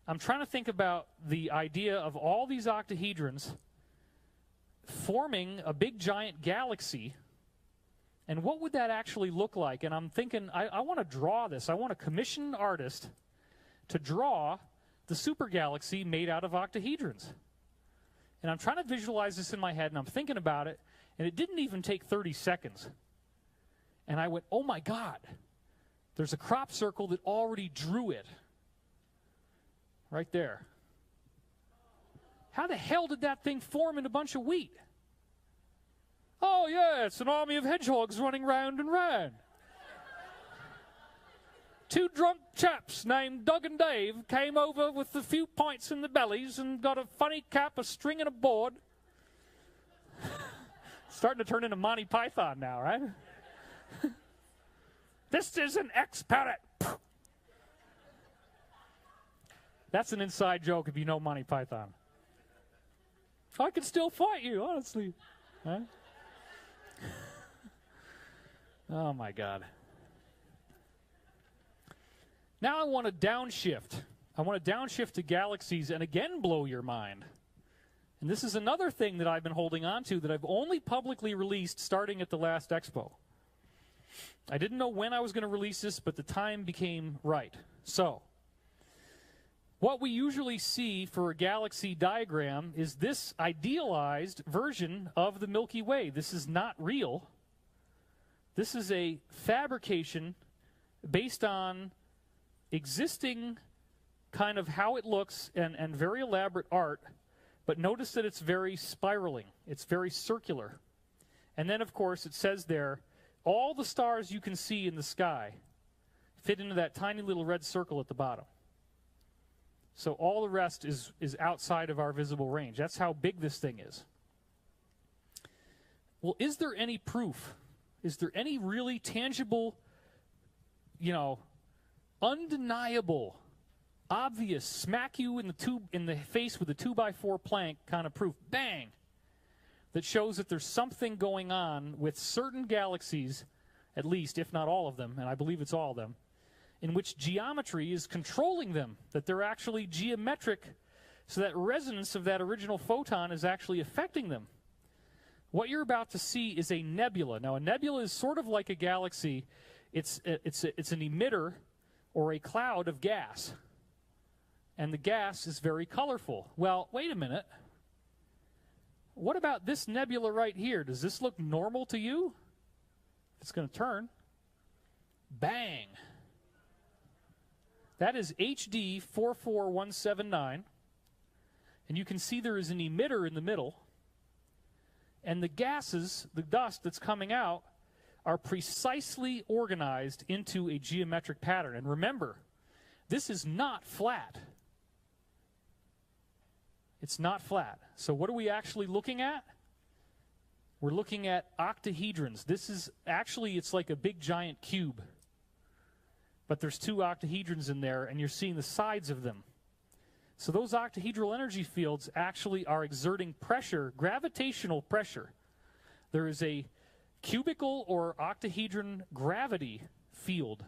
I'm trying to think about the idea of all these octahedrons forming a big giant galaxy, and what would that actually look like? And I'm thinking, I want to draw this. I want to commission an artist to draw the super galaxy made out of octahedrons. And I'm trying to visualize this in my head, and I'm thinking about it, and it didn't even take 30 seconds. And I went, oh my God, there's a crop circle that already drew it. Right there. How the hell did that thing form in a bunch of wheat? Oh yeah, it's an army of hedgehogs running round and round. Two drunk chaps named Doug and Dave came over with a few pints in the bellies and got a funny cap, a string, and a board. Starting to turn into Monty Python now, right? This is an X-parrot. That's an inside joke if you know Monty Python. I can still fight you, honestly. Huh? Oh, my God. Now I want to downshift. I want to downshift to galaxies and again blow your mind. And this is another thing that I've been holding on to that I've only publicly released starting at the last expo. I didn't know when I was going to release this, but the time became right. So, what we usually see for a galaxy diagram is this idealized version of the Milky Way. This is not real. This is a fabrication based on existing kind of how it looks and very elaborate art, but notice that it's very spiraling. It's very circular. And then, of course, it says there, all the stars you can see in the sky fit into that tiny little red circle at the bottom. So all the rest is outside of our visible range. That's how big this thing is. Well, is there any proof? Is there any really tangible, undeniable, obvious, smack you in the face with a 2x4 plank kind of proof, bang, that shows that there's something going on with certain galaxies, at least, if not all of them, and I believe it's all of them, in which geometry is controlling them, that they're actually geometric, so that resonance of that original photon is actually affecting them. What you're about to see is a nebula. Now, a nebula is sort of like a galaxy. It's an emitter or a cloud of gas. And the gas is very colorful. Well, wait a minute. What about this nebula right here? Does this look normal to you? It's going to turn. Bang. That is HD 44179. And you can see there is an emitter in the middle. And the gases, the dust that's coming out, are precisely organized into a geometric pattern. And remember, this is not flat. It's not flat. So what are we actually looking at? We're looking at octahedrons. This is actually, it's like a big giant cube. But there's two octahedrons in there, and you're seeing the sides of them. So those octahedral energy fields actually are exerting pressure, gravitational pressure. There is a cubical or octahedron gravity field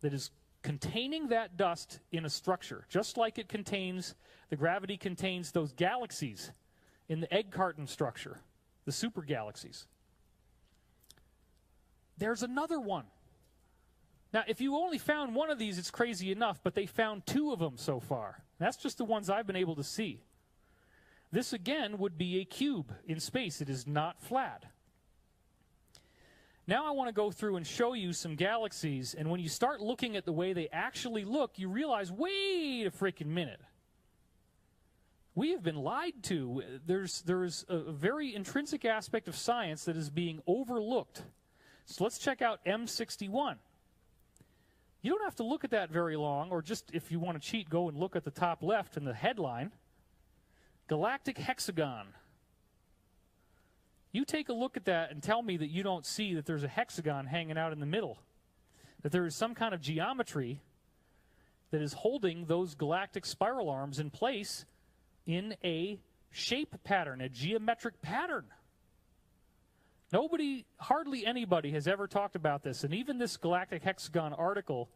that is containing that dust in a structure, just like it contains, the gravity contains those galaxies in the egg carton structure, the super galaxies. There's another one. Now, if you only found one of these, it's crazy enough, but they found two of them so far. That's just the ones I've been able to see. This, again, would be a cube in space. It is not flat. Now I want to go through and show you some galaxies, and when you start looking at the way they actually look, you realize, wait a freaking minute. We have been lied to. There's a very intrinsic aspect of science that is being overlooked. So let's check out M61. You don't have to look at that very long, or just if you want to cheat, go and look at the top left in the headline. galactic hexagon. You take a look at that and tell me that you don't see that there's a hexagon hanging out in the middle, that there is some kind of geometry that is holding those galactic spiral arms in place in a shape pattern, a geometric pattern. Nobody, hardly anybody has ever talked about this, and even this galactic hexagon article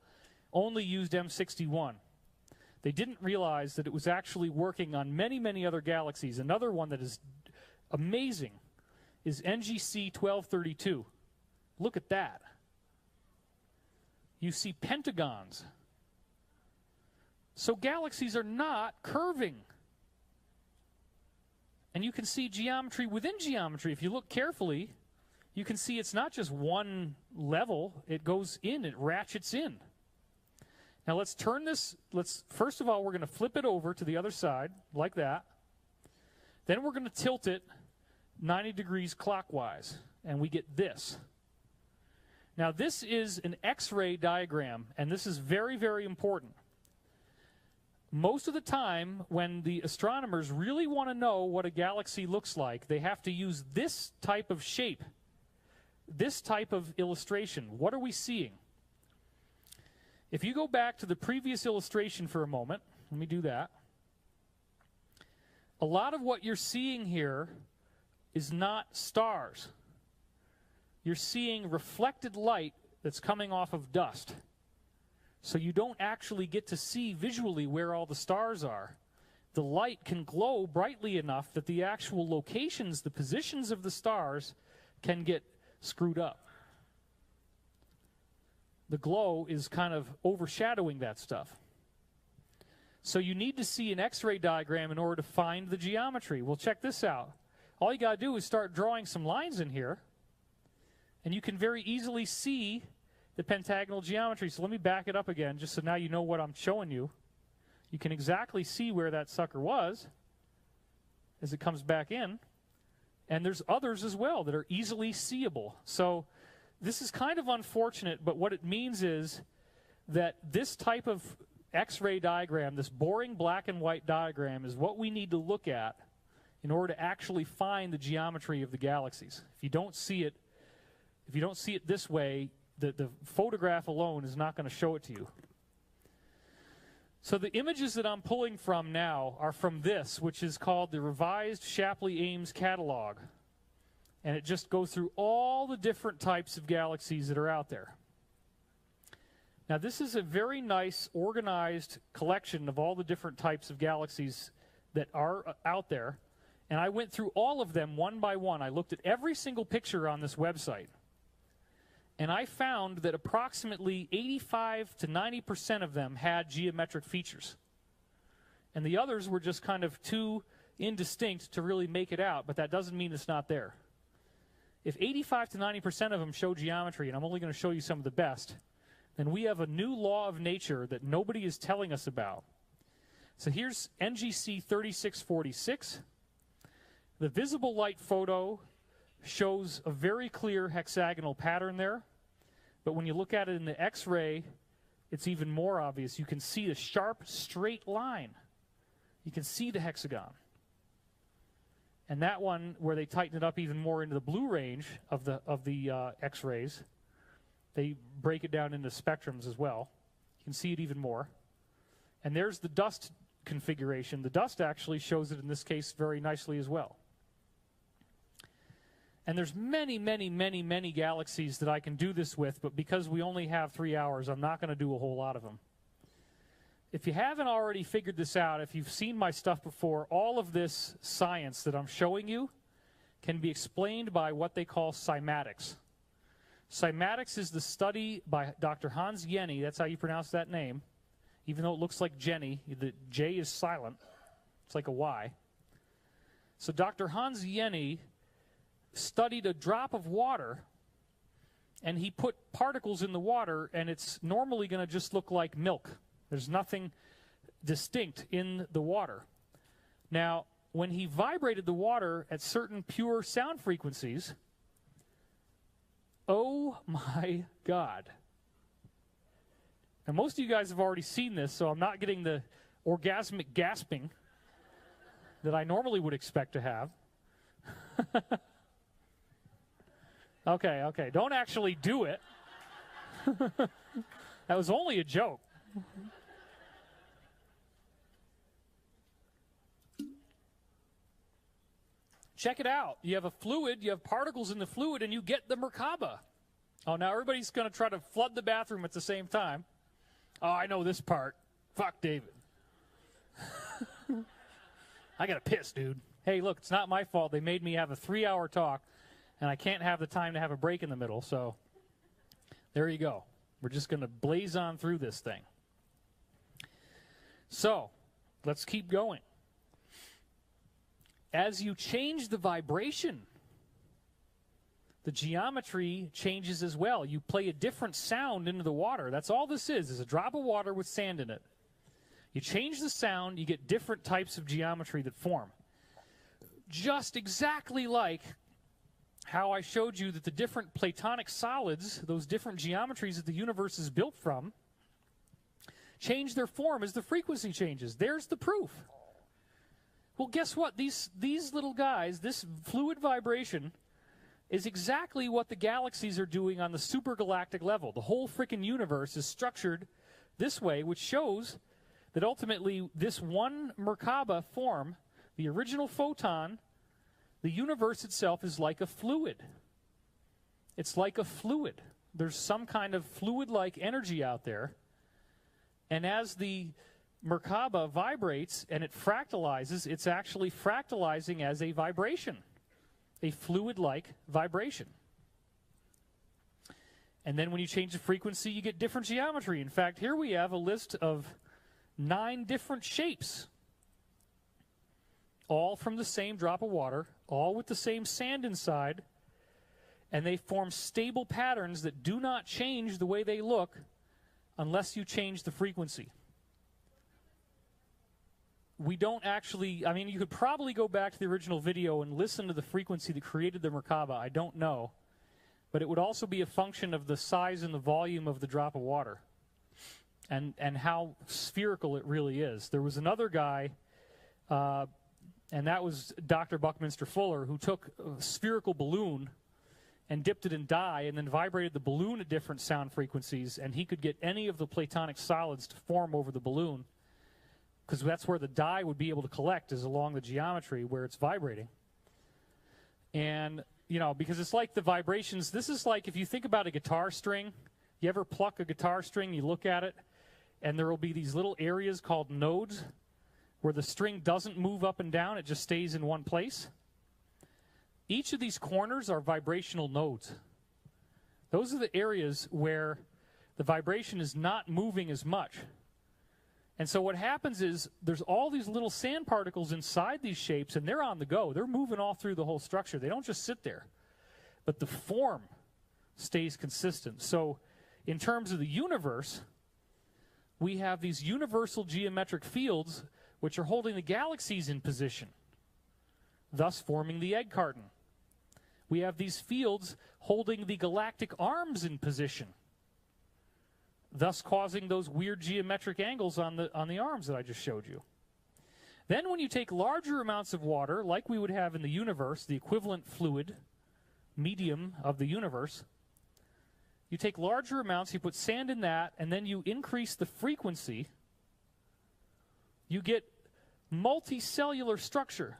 only used M61. They didn't realize that it was actually working on many, many other galaxies. Another one that is amazing is NGC 1232. Look at that. You see pentagons. So galaxies are not curving. And you can see geometry within geometry. If you look carefully, you can see it's not just one level. It goes in, it ratchets in. Now let's turn this, first of all, we're going to flip it over to the other side, like that. Then we're going to tilt it 90 degrees clockwise, and we get this. Now this is an X-ray diagram, and this is very, very important. Most of the time, when the astronomers really want to know what a galaxy looks like, they have to use this type of shape, this type of illustration. What are we seeing? If you go back to the previous illustration for a moment, let me do that. A lot of what you're seeing here is not stars. You're seeing reflected light that's coming off of dust. So you don't actually get to see visually where all the stars are. The light can glow brightly enough that the actual locations, the positions of the stars, can get screwed up. The glow is kind of overshadowing that stuff. So you need to see an X-ray diagram in order to find the geometry. Well, check this out. All you got to do is start drawing some lines in here, and you can very easily see the pentagonal geometry. So let me back it up again, just so now you know what I'm showing you. You can exactly see where that sucker was as it comes back in. And there's others as well that are easily seeable. So this is kind of unfortunate, but what it means is that this type of X-ray diagram, this boring black and white diagram, is what we need to look at in order to actually find the geometry of the galaxies. If you don't see it this way, the photograph alone is not going to show it to you. So the images that I'm pulling from now are from this, which is called the Revised Shapley-Ames Catalog. And it just goes through all the different types of galaxies that are out there. Now this is a very nice, organized collection of all the different types of galaxies that are out there. And I went through all of them one by one. I looked at every single picture on this website. And I found that approximately 85 to 90% of them had geometric features. And the others were just kind of too indistinct to really make it out, but that doesn't mean it's not there. If 85 to 90% of them show geometry, and I'm only going to show you some of the best, then we have a new law of nature that nobody is telling us about. So here's NGC 3646. The visible light photo shows a very clear hexagonal pattern there, but when you look at it in the X-ray, it's even more obvious. You can see a sharp, straight line. You can see the hexagon. And that one, where they tighten it up even more into the blue range of the X-rays, they break it down into spectrums as well. You can see it even more. And there's the dust configuration. The dust actually shows it in this case very nicely as well. And there's many, many, many, many galaxies that I can do this with, but because we only have 3 hours, I'm not going to do a whole lot of them. If you haven't already figured this out, if you've seen my stuff before, all of this science that I'm showing you can be explained by what they call cymatics. Cymatics is the study by Dr. Hans Jenny, that's how you pronounce that name, even though it looks like Jenny, the J is silent, it's like a Y. So Dr. Hans Jenny studied a drop of water, and he put particles in the water, and it's normally going to just look like milk. There's nothing distinct in the water. Now, when he vibrated the water at certain pure sound frequencies, oh my God. Now, most of you guys have already seen this, so I'm not getting the orgasmic gasping that I normally would expect to have. Okay. Don't actually do it. That was only a joke. Check it out. You have a fluid, you have particles in the fluid, and you get the Merkaba. Oh, now everybody's going to try to flood the bathroom at the same time. Oh, I know this part. Fuck David. I got to piss, dude. Hey, look, it's not my fault. They made me have a 3-hour talk, and I can't have the time to have a break in the middle, so there you go. We're just going to blaze on through this thing. So, let's keep going. As you change the vibration, the geometry changes as well. You play a different sound into the water. That's all this is a drop of water with sand in it. You change the sound, you get different types of geometry that form. Just exactly like how I showed you that the different platonic solids, those different geometries that the universe is built from, change their form as the frequency changes. There's the proof. Well, guess what? These little guys, this fluid vibration, is exactly what the galaxies are doing on the supergalactic level. The whole frickin' universe is structured this way, which shows that ultimately this one Merkaba form, the original photon, the universe itself is like a fluid. It's like a fluid. There's some kind of fluid-like energy out there. And as the Merkaba vibrates and it fractalizes, it's actually fractalizing as a vibration, a fluid-like vibration. And then when you change the frequency, you get different geometry. In fact, here we have a list of 9 different shapes, all from the same drop of water, all with the same sand inside, and they form stable patterns that do not change the way they look unless you change the frequency. We don't actually, I mean, you could probably go back to the original video and listen to the frequency that created the Merkaba. I don't know. But it would also be a function of the size and the volume of the drop of water and how spherical it really is. There was another guy, and that was Dr. Buckminster Fuller, who took a spherical balloon and dipped it in dye and then vibrated the balloon at different sound frequencies, and he could get any of the platonic solids to form over the balloon, because that's where the dye would be able to collect, is along the geometry where it's vibrating. And, you know, because it's like the vibrations, this is like if you think about a guitar string. You ever pluck a guitar string, you look at it, and there will be these little areas called nodes where the string doesn't move up and down, it just stays in one place. Each of these corners are vibrational nodes. Those are the areas where the vibration is not moving as much. And so what happens is there's all these little sand particles inside these shapes, and they're on the go. They're moving all through the whole structure. They don't just sit there. But the form stays consistent. So in terms of the universe, we have these universal geometric fields which are holding the galaxies in position, thus forming the egg carton. We have these fields holding the galactic arms in position, thus causing those weird geometric angles on the arms that I just showed you. Then when you take larger amounts of water, like we would have in the universe, the equivalent fluid medium of the universe, you take larger amounts, you put sand in that, and then you increase the frequency, you get multicellular structure.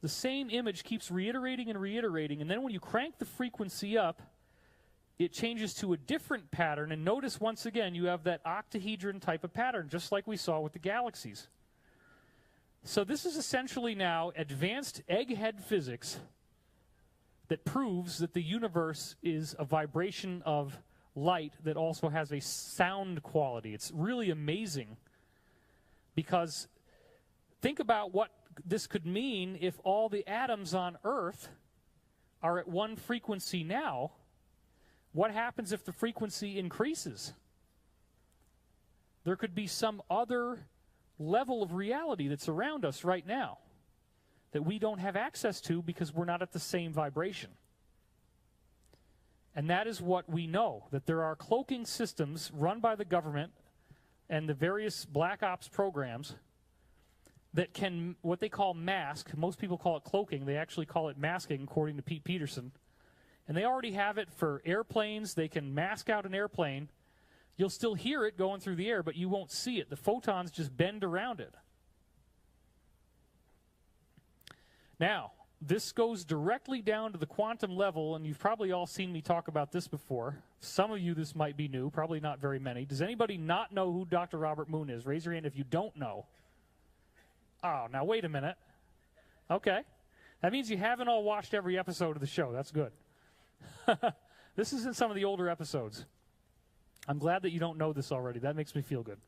The same image keeps reiterating and reiterating, and then when you crank the frequency up, it changes to a different pattern, and notice once again you have that octahedron type of pattern, just like we saw with the galaxies. So this is essentially now advanced egghead physics that proves that the universe is a vibration of light that also has a sound quality. It's really amazing, because think about what this could mean if all the atoms on Earth are at one frequency now. What happens if the frequency increases? There could be some other level of reality that's around us right now that we don't have access to because we're not at the same vibration. And that is what we know, that there are cloaking systems run by the government and the various black ops programs that can, what they call mask. Most people call it cloaking. They actually call it masking, according to Pete Peterson. And they already have it for airplanes. They can mask out an airplane. You'll still hear it going through the air, but you won't see it. The photons just bend around it. Now, this goes directly down to the quantum level, and you've probably all seen me talk about this before. Some of you, this might be new, probably not very many. Does anybody not know who Dr. Robert Moon is? Raise your hand if you don't know. Oh, now wait a minute. Okay. That means you haven't all watched every episode of the show. That's good. This is in some of the older episodes. I'm glad that you don't know this already. That makes me feel good.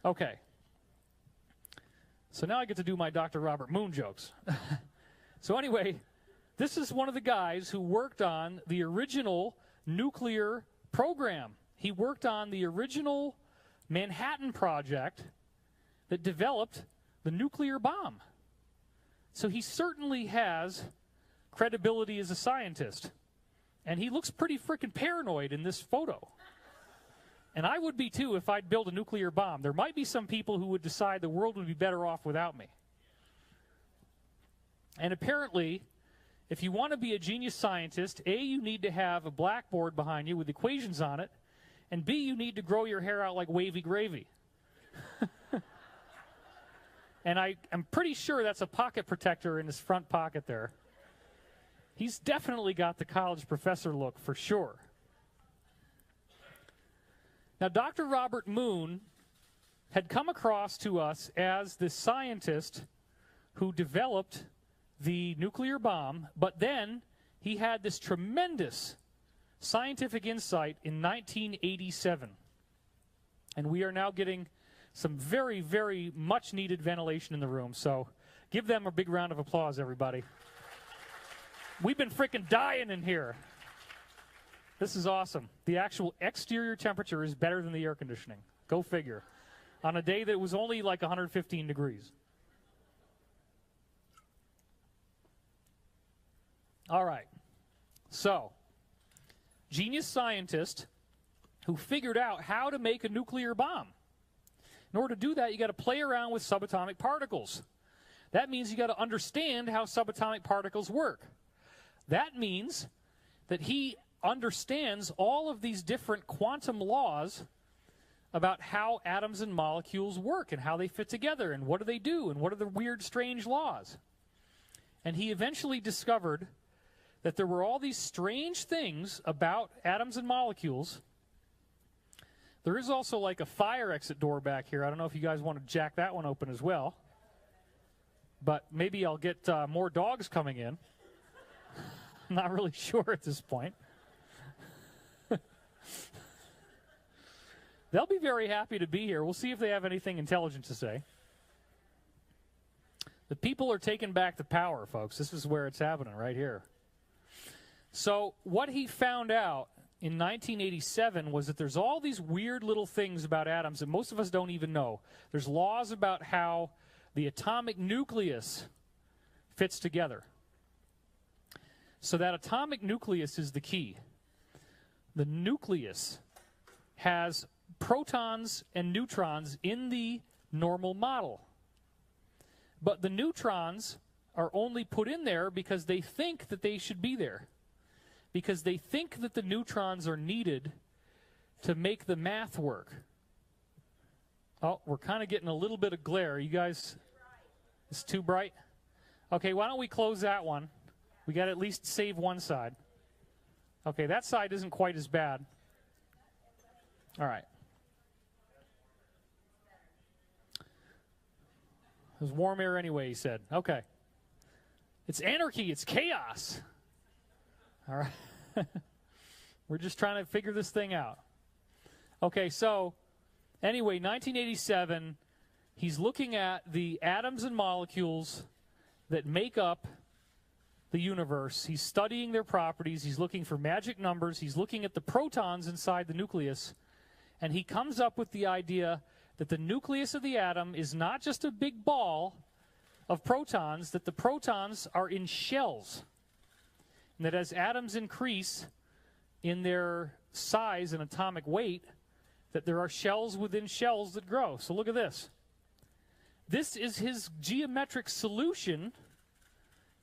Okay. So now I get to do my Dr. Robert Moon jokes. So anyway, this is one of the guys who worked on the original nuclear program. He worked on the original Manhattan Project that developed the nuclear bomb. So he certainly has credibility as a scientist. And he looks pretty freaking paranoid in this photo. And I would be too if I'd build a nuclear bomb. There might be some people who would decide the world would be better off without me. And apparently, if you want to be a genius scientist, A, you need to have a blackboard behind you with equations on it, and B, you need to grow your hair out like wavy gravy. And I'm pretty sure that's a pocket protector in his front pocket there. He's definitely got the college professor look for sure. Now, Dr. Robert Moon had come across to us as the scientist who developed the nuclear bomb, but then he had this tremendous scientific insight in 1987. And we are now getting some very, very much needed ventilation in the room. So give them a big round of applause, everybody. We've been freaking dying in here. This is awesome. The actual exterior temperature is better than the air conditioning. Go figure. On a day that was only like 115 degrees. All right. So, genius scientist who figured out how to make a nuclear bomb. In order to do that, you got to play around with subatomic particles. That means you got to understand how subatomic particles work. That means that he understands all of these different quantum laws about how atoms and molecules work and how they fit together and what do they do and what are the weird, strange laws. And he eventually discovered that there were all these strange things about atoms and molecules. There is also like a fire exit door back here. I don't know if you guys want to jack that one open as well. But maybe I'll get more dogs coming in. I'm not really sure at this point. They'll be very happy to be here. We'll see if they have anything intelligent to say. The people are taking back the power, folks. This is where it's happening, right here. So what he found out in 1987 was that there's all these weird little things about atoms that most of us don't even know. There's laws about how the atomic nucleus fits together. So that atomic nucleus is the key. The nucleus has protons and neutrons in the normal model. But the neutrons are only put in there because they think that they should be there. Because they think that the neutrons are needed to make the math work. Oh, we're kind of getting a little bit of glare. You guys, it's too bright? Okay, why don't we close that one? We got to at least save one side. Okay, that side isn't quite as bad. All right. There's warm air anyway, he said. Okay. It's anarchy. It's chaos. All right. We're just trying to figure this thing out. Okay, so anyway, 1987, he's looking at the atoms and molecules that make up the universe. He's studying their properties. He's looking for magic numbers. He's looking at the protons inside the nucleus. And he comes up with the idea that the nucleus of the atom is not just a big ball of protons, that the protons are in shells. And that as atoms increase in their size and atomic weight, that there are shells within shells that grow. So look at this. this is his geometric solution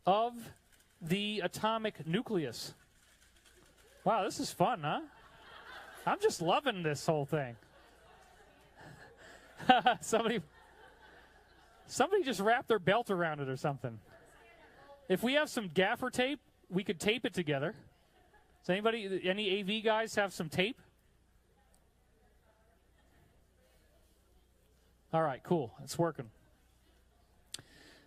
of the atomic nucleus. Wow, this is fun, huh? I'm just loving this whole thing. Somebody just wrapped their belt around it or something. If we have some gaffer tape, we could tape it together. Does any AV guys have some tape? All right, cool. It's working.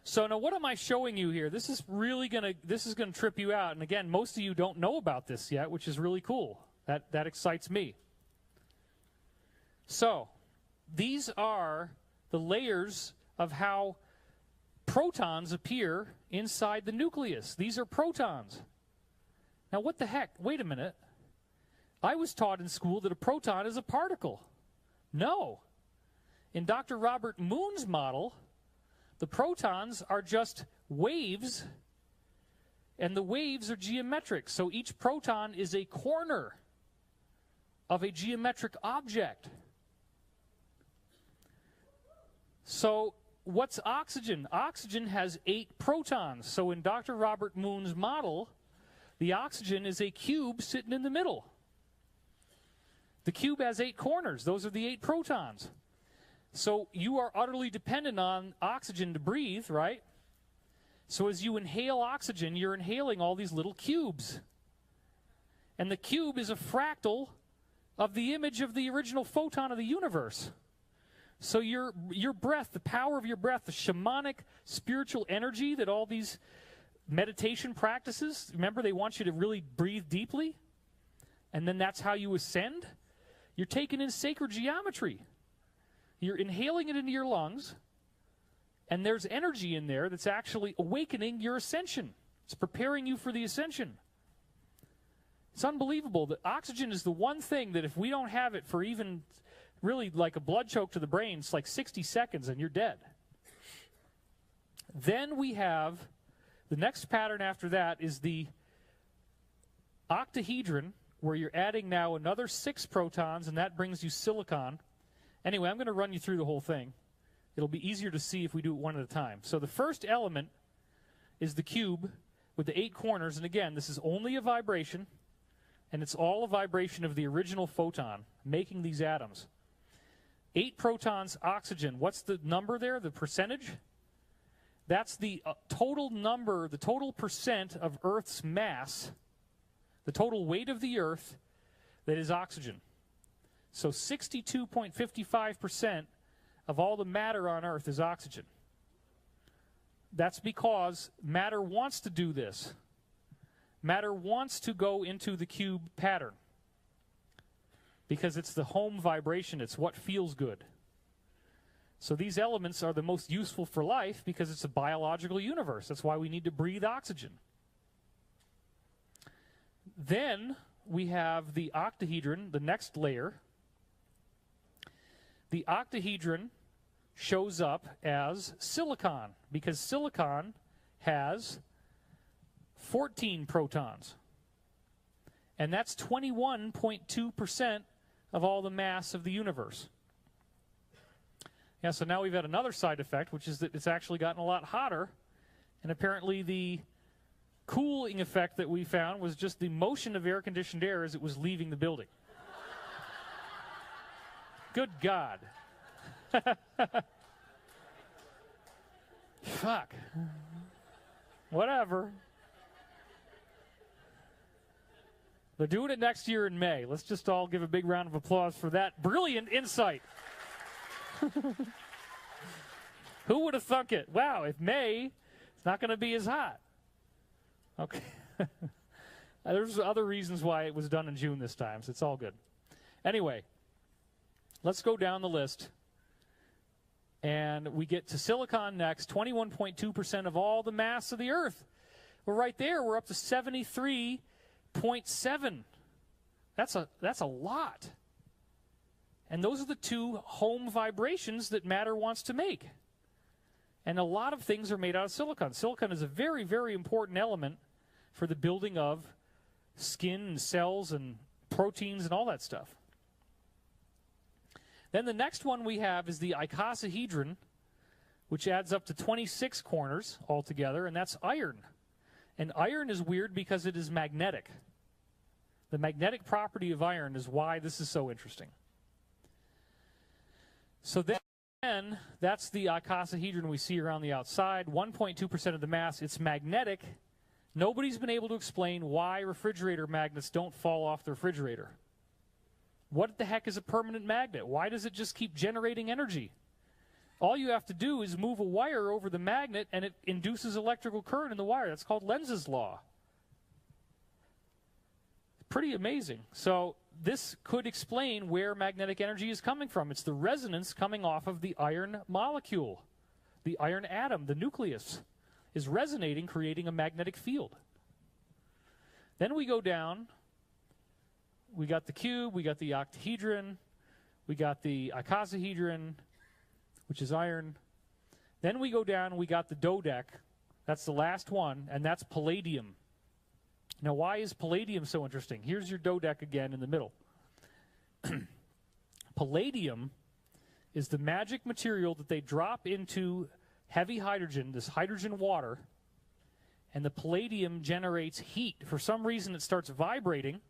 So now what am I showing you here? This is gonna trip you out. And again, most of you don't know about this yet, which is really cool. That excites me. So these are the layers of how protons appear inside the nucleus. These are protons. Now what the heck? Wait a minute. I was taught in school that a proton is a particle. No. In Dr. Robert Moon's model, the protons are just waves, and the waves are geometric. So each proton is a corner of a geometric object. So what's oxygen? Oxygen has 8 protons. So in Dr. Robert Moon's model, the oxygen is a cube sitting in the middle. The cube has 8 corners. Those are the 8 protons. So you are utterly dependent on oxygen to breathe, right? So as you inhale oxygen, you're inhaling all these little cubes. And the cube is a fractal of the image of the original photon of the universe. So your breath, the power of your breath, the shamanic spiritual energy that all these meditation practices, remember they want you to really breathe deeply, and then that's how you ascend. You're taking in sacred geometry. You're inhaling it into your lungs, and there's energy in there that's actually awakening your ascension. It's preparing you for the ascension. It's unbelievable that oxygen is the one thing that if we don't have it for even really like a blood choke to the brain, it's like 60 seconds and you're dead. Then we have, the next pattern after that is the octahedron, where you're adding now another 6 protons, and that brings you silicon. Anyway, I'm going to run you through the whole thing. It'll be easier to see if we do it one at a time. So the first element is the cube with the 8 corners. And again, this is only a vibration, and it's all a vibration of the original photon making these atoms. 8 protons, oxygen. What's the number there, the percentage? That's the total number, the total percent of Earth's mass, the total weight of the Earth that is oxygen. So 62.55% of all the matter on Earth is oxygen. That's because matter wants to do this. Matter wants to go into the cube pattern because it's the home vibration. It's what feels good. So these elements are the most useful for life because it's a biological universe. That's why we need to breathe oxygen. Then we have the octahedron, the next layer. The octahedron shows up as silicon because silicon has 14 protons. And that's 21.2% of all the mass of the universe. Yeah, so now we've had another side effect, which is that it's actually gotten a lot hotter. And apparently the cooling effect that we found was just the motion of air-conditioned air as it was leaving the building. Good God. Fuck. Whatever. They're doing it next year in May. Let's just all give a big round of applause for that brilliant insight. Who would have thunk it? Wow, if May, it's not going to be as hot. Okay. There's other reasons why it was done in June this time, so it's all good. Anyway, let's go down the list. And we get to silicon next, 21.2% of all the mass of the Earth. Well, right there, we're up to 73.7. That's a lot. And those are the 2 home vibrations that matter wants to make. And a lot of things are made out of silicon. Silicon is a very, very important element for the building of skin and cells and proteins and all that stuff. Then the next one we have is the icosahedron, which adds up to 26 corners altogether, and that's iron. And iron is weird because it is magnetic. The magnetic property of iron is why this is so interesting. So then, that's the icosahedron we see around the outside, 1.2% of the mass. It's magnetic. Nobody's been able to explain why refrigerator magnets don't fall off the refrigerator. What the heck is a permanent magnet? Why does it just keep generating energy? All you have to do is move a wire over the magnet and it induces electrical current in the wire. That's called Lenz's law. Pretty amazing. So this could explain where magnetic energy is coming from. It's the resonance coming off of the iron molecule. The iron atom, the nucleus, is resonating, creating a magnetic field. Then we go down. We got the cube, we got the octahedron, we got the icosahedron, which is iron. Then we go down, we got the dodeck. That's the last one, and that's palladium. Now, why is palladium so interesting? Here's your dodeck again in the middle. Palladium is the magic material that they drop into heavy hydrogen, this hydrogen water, and the palladium generates heat. For some reason, it starts vibrating,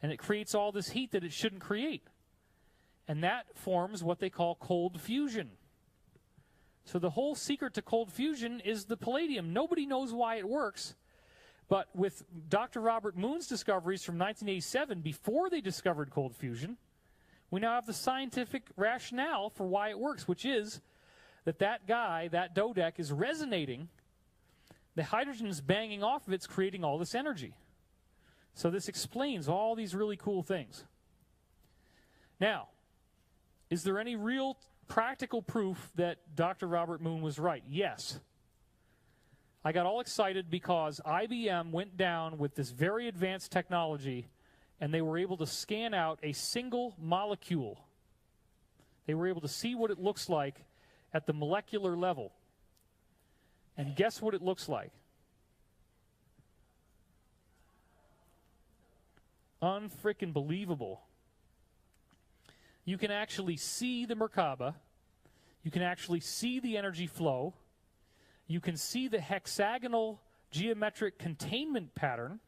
and it creates all this heat that it shouldn't create. And that forms what they call cold fusion. So the whole secret to cold fusion is the palladium. Nobody knows why it works. But with Dr. Robert Moon's discoveries from 1987, before they discovered cold fusion, we now have the scientific rationale for why it works, which is that guy, that dodeck, is resonating. The hydrogen is banging off of it, it's creating all this energy. So this explains all these really cool things. Now, is there any real practical proof that Dr. Robert Moon was right? Yes. I got all excited because IBM went down with this very advanced technology, and they were able to scan out a single molecule. They were able to see what it looks like at the molecular level. And guess what it looks like? Unfrickin' believable. You can actually see the Merkaba. You can actually see the energy flow. You can see the hexagonal geometric containment pattern.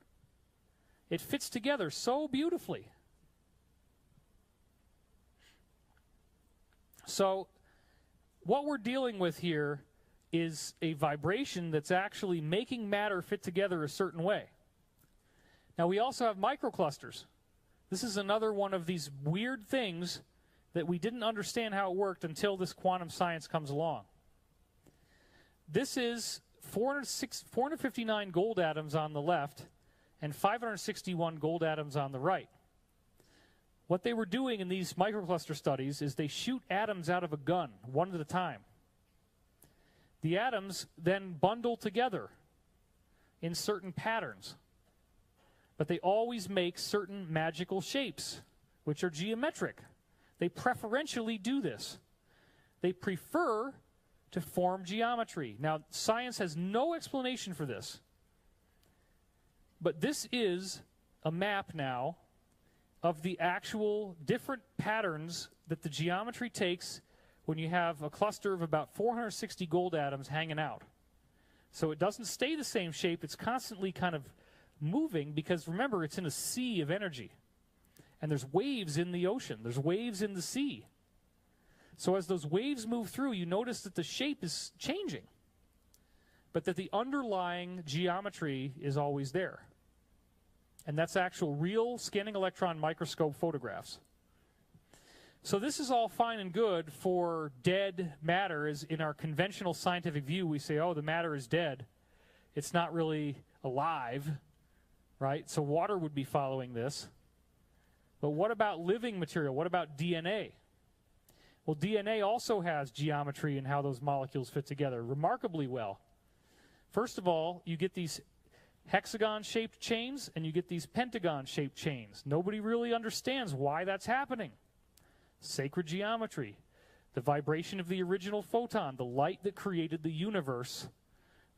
It fits together so beautifully. So what we're dealing with here is a vibration that's actually making matter fit together a certain way. Now, we also have microclusters. This is another one of these weird things that we didn't understand how it worked until this quantum science comes along. This is 459 gold atoms on the left and 561 gold atoms on the right. What they were doing in these microcluster studies is they shoot atoms out of a gun, one at a time. The atoms then bundle together in certain patterns. But they always make certain magical shapes, which are geometric. They preferentially do this. They prefer to form geometry. Now, science has no explanation for this. But this is a map now of the actual different patterns that the geometry takes when you have a cluster of about 460 gold atoms hanging out. So it doesn't stay the same shape. It's constantly kind of moving because, remember, it's in a sea of energy. And there's waves in the ocean. There's waves in the sea. So as those waves move through, you notice that the shape is changing, but that the underlying geometry is always there. And that's actual real scanning electron microscope photographs. So this is all fine and good for dead matter. As in our conventional scientific view, we say, oh, the matter is dead. It's not really alive, right? So water would be following this. But what about living material? What about DNA? Well, DNA also has geometry and how those molecules fit together remarkably well. First of all, you get these hexagon-shaped chains and you get these pentagon-shaped chains. Nobody really understands why that's happening. Sacred geometry, the vibration of the original photon, the light that created the universe,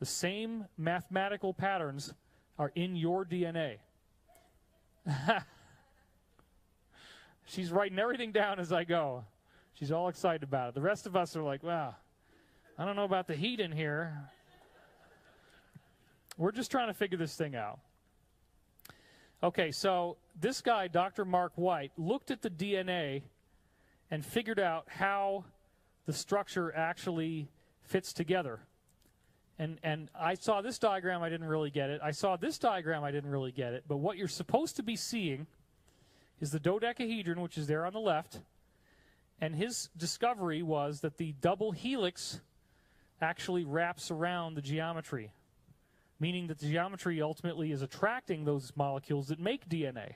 the same mathematical patterns are in your DNA. She's writing everything down as I go. She's all excited about it. The rest of us are like, wow, I don't know about the heat in here. We're just trying to figure this thing out. Okay, so this guy, Dr. Mark White, looked at the DNA and figured out how the structure actually fits together. And I saw this diagram, I didn't really get it. I saw this diagram, I didn't really get it. But what you're supposed to be seeing is the dodecahedron, which is there on the left. And his discovery was that the double helix actually wraps around the geometry, meaning that the geometry ultimately is attracting those molecules that make DNA.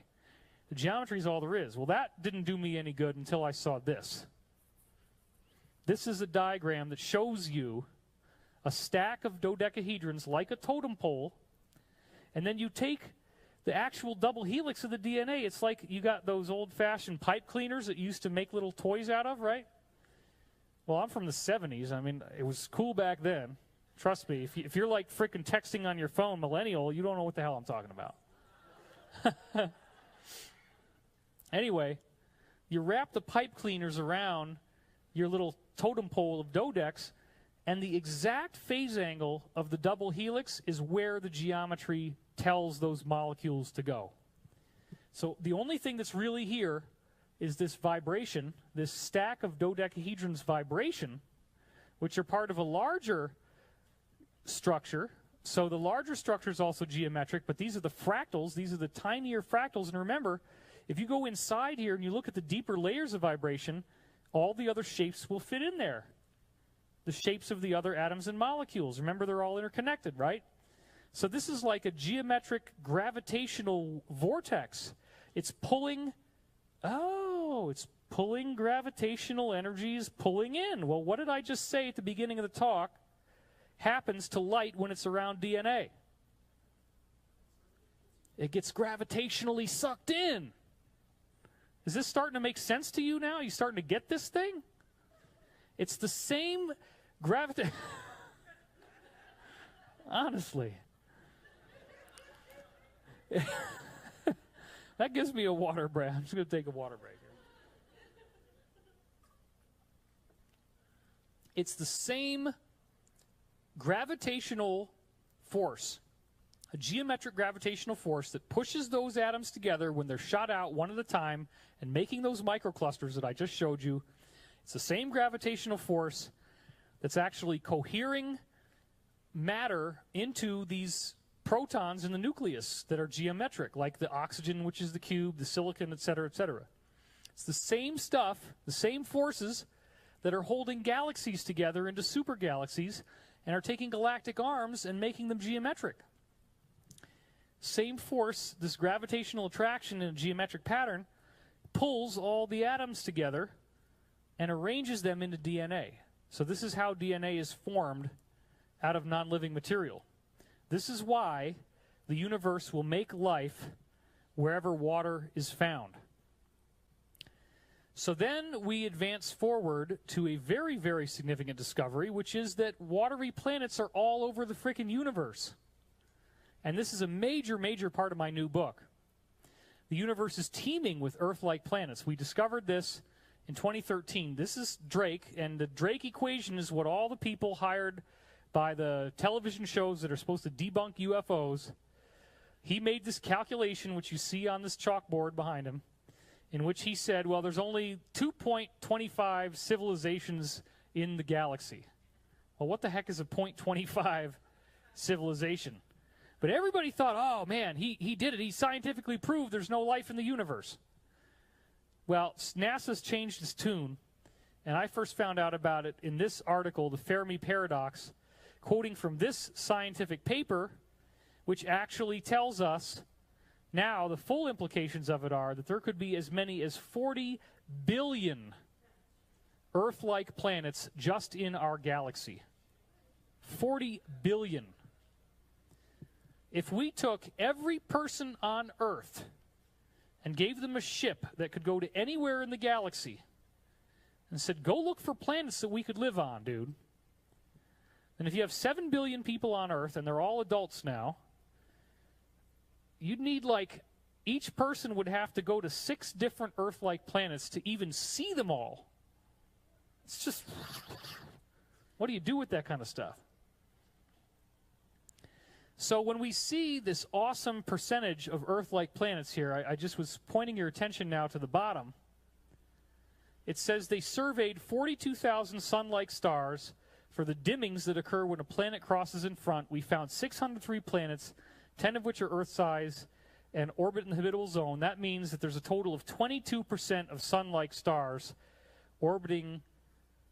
The geometry is all there is. Well, that didn't do me any good until I saw this. This is a diagram that shows you a stack of dodecahedrons like a totem pole, and then you take the actual double helix of the DNA. It's like you got those old-fashioned pipe cleaners that you used to make little toys out of, right? Well, I'm from the 70s. I mean, it was cool back then. Trust me, if you're like freaking texting on your phone, millennial, you don't know what the hell I'm talking about. Anyway, you wrap the pipe cleaners around your little totem pole of dodecs, and the exact phase angle of the double helix is where the geometry tells those molecules to go. So the only thing that's really here is this vibration, this stack of dodecahedrons vibration, which are part of a larger structure. So the larger structure is also geometric, but these are the fractals. These are the tinier fractals. And remember, if you go inside here and you look at the deeper layers of vibration, all the other shapes will fit in there. The shapes of the other atoms and molecules. Remember, they're all interconnected, right? So this is like a geometric gravitational vortex. It's pulling, it's pulling gravitational energies pulling in. Well, what did I just say at the beginning of the talk happens to light when it's around DNA? It gets gravitationally sucked in. Is this starting to make sense to you now? Are you starting to get this thing? It's the same gravity. Honestly. That gives me a water break. I'm just going to take a water break here. It's the same gravitational force, a geometric gravitational force that pushes those atoms together when they're shot out one at a time and making those microclusters that I just showed you. It's the same gravitational force that's actually cohering matter into these protons in the nucleus that are geometric, like the oxygen, which is the cube, the silicon, et cetera, et cetera. It's the same stuff, the same forces that are holding galaxies together into super galaxies and are taking galactic arms and making them geometric. Same force, this gravitational attraction in a geometric pattern, pulls all the atoms together and arranges them into DNA. So this is how DNA is formed out of non-living material. This is why the universe will make life wherever water is found. So then we advance forward to a very, very significant discovery, which is that watery planets are all over the frickin' universe. And this is a major, major part of my new book. The universe is teeming with Earth-like planets. We discovered this in 2013. This is Drake, and the Drake equation is what all the people hired by the television shows that are supposed to debunk UFOs. He made this calculation, which you see on this chalkboard behind him, in which he said, well, there's only 2.25 civilizations in the galaxy. Well, what the heck is a 0.25 civilization? But everybody thought, oh, man, he did it. He scientifically proved there's no life in the universe. Well, NASA's changed its tune, and I first found out about it in this article, the Fermi Paradox, quoting from this scientific paper, which actually tells us now the full implications of it are that there could be as many as 40 billion Earth-like planets just in our galaxy. 40 billion. If we took every person on Earth and gave them a ship that could go to anywhere in the galaxy and said, go look for planets that we could live on, dude. And if you have 7 billion people on Earth, and they're all adults now, you'd need, like, each person would have to go to 6 different Earth-like planets to even see them all. It's just, What do you do with that kind of stuff? So when we see this awesome percentage of Earth-like planets here, I just was pointing your attention now to the bottom. It says they surveyed 42,000 sun-like stars for the dimmings that occur when a planet crosses in front. We found 603 planets, 10 of which are Earth-size and orbit in the habitable zone. That means that there's a total of 22% of sun-like stars orbiting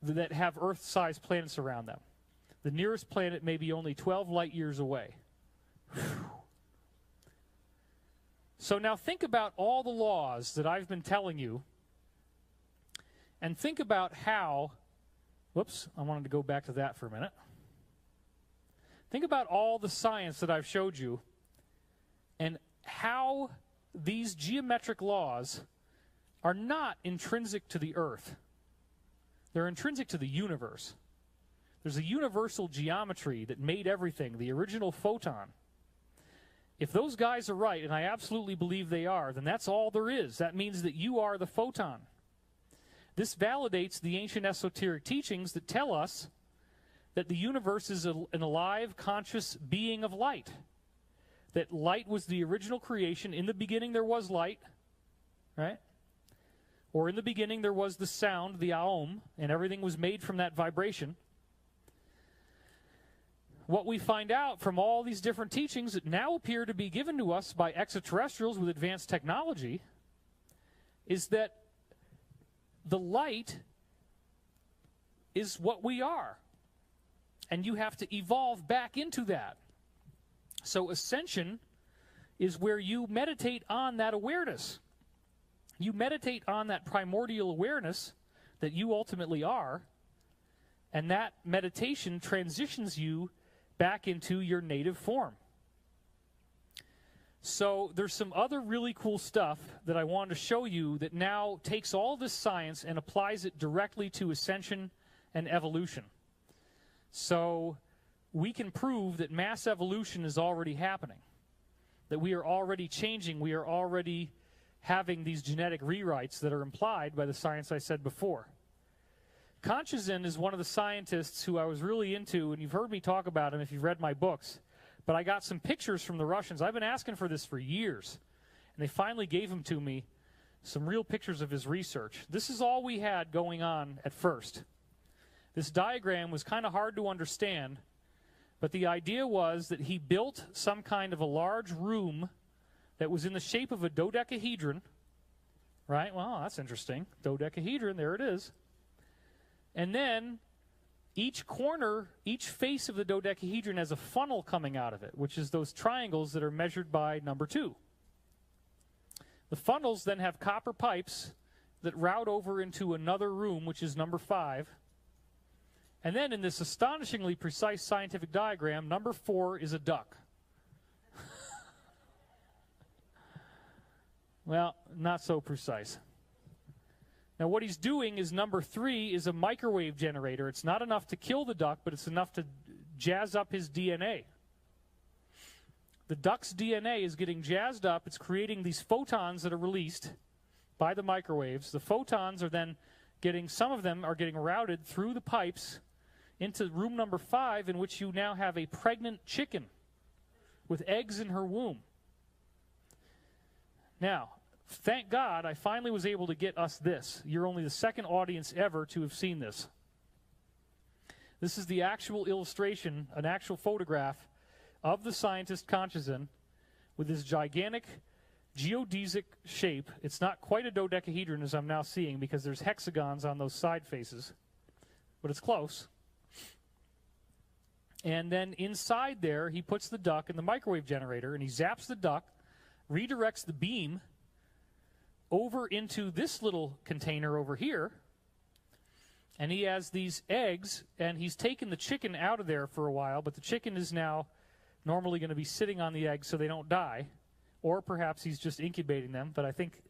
that have Earth-sized planets around them. The nearest planet may be only 12 light years away. Whew. So now think about all the laws that I've been telling you, and think about how, whoops, I wanted to go back to that for a minute. Think about all the science that I've showed you and how these geometric laws are not intrinsic to the Earth. They're intrinsic to the universe. There's a universal geometry that made everything, the original photon. If those guys are right, and I absolutely believe they are, then that's all there is. That means that you are the photon. This validates the ancient esoteric teachings that tell us that the universe is an alive, conscious being of light. That light was the original creation. In the beginning there was light, right? Or in the beginning there was the sound, the aum, and everything was made from that vibration. What we find out from all these different teachings that now appear to be given to us by extraterrestrials with advanced technology is that the light is what we are. And you have to evolve back into that. So ascension is where you meditate on that awareness. You meditate on that primordial awareness that you ultimately are, and that meditation transitions you back into your native form. So there's some other really cool stuff that I wanted to show you that now takes all this science and applies it directly to ascension and evolution. So we can prove that mass evolution is already happening, that we are already changing, we are already having these genetic rewrites that are implied by the science I said before. Kanchazin is one of the scientists who I was really into, and you've heard me talk about him if you've read my books. But I got some pictures from the Russians. I've been asking for this for years, and they finally gave them to me, some real pictures of his research. This is all we had going on at first. This diagram was kind of hard to understand, but the idea was that he built some kind of a large room that was in the shape of a dodecahedron, right? Well, that's interesting. Dodecahedron, there it is. And then each corner, each face of the dodecahedron has a funnel coming out of it, which is those triangles that are measured by number 2. The funnels then have copper pipes that route over into another room, which is number 5. And then in this astonishingly precise scientific diagram, number 4 is a duck. Well, not so precise. Now what he's doing is number 3 is a microwave generator. It's not enough to kill the duck, but it's enough to jazz up his DNA. The duck's DNA is getting jazzed up. It's creating these photons that are released by the microwaves. The photons are then getting, some of them are getting routed through the pipes into room number 5, in which you now have a pregnant chicken with eggs in her womb. Now, thank God I finally was able to get us this. You're only the second audience ever to have seen this. This is the actual illustration, an actual photograph of the scientist Kanchazin with this gigantic geodesic shape. It's not quite a dodecahedron as I'm now seeing because there's hexagons on those side faces, but it's close. And then inside there, he puts the duck in the microwave generator, and he zaps the duck, redirects the beam over into this little container over here, and he has these eggs, and he's taken the chicken out of there for a while, but the chicken is now normally going to be sitting on the eggs so they don't die, or perhaps he's just incubating them, but I think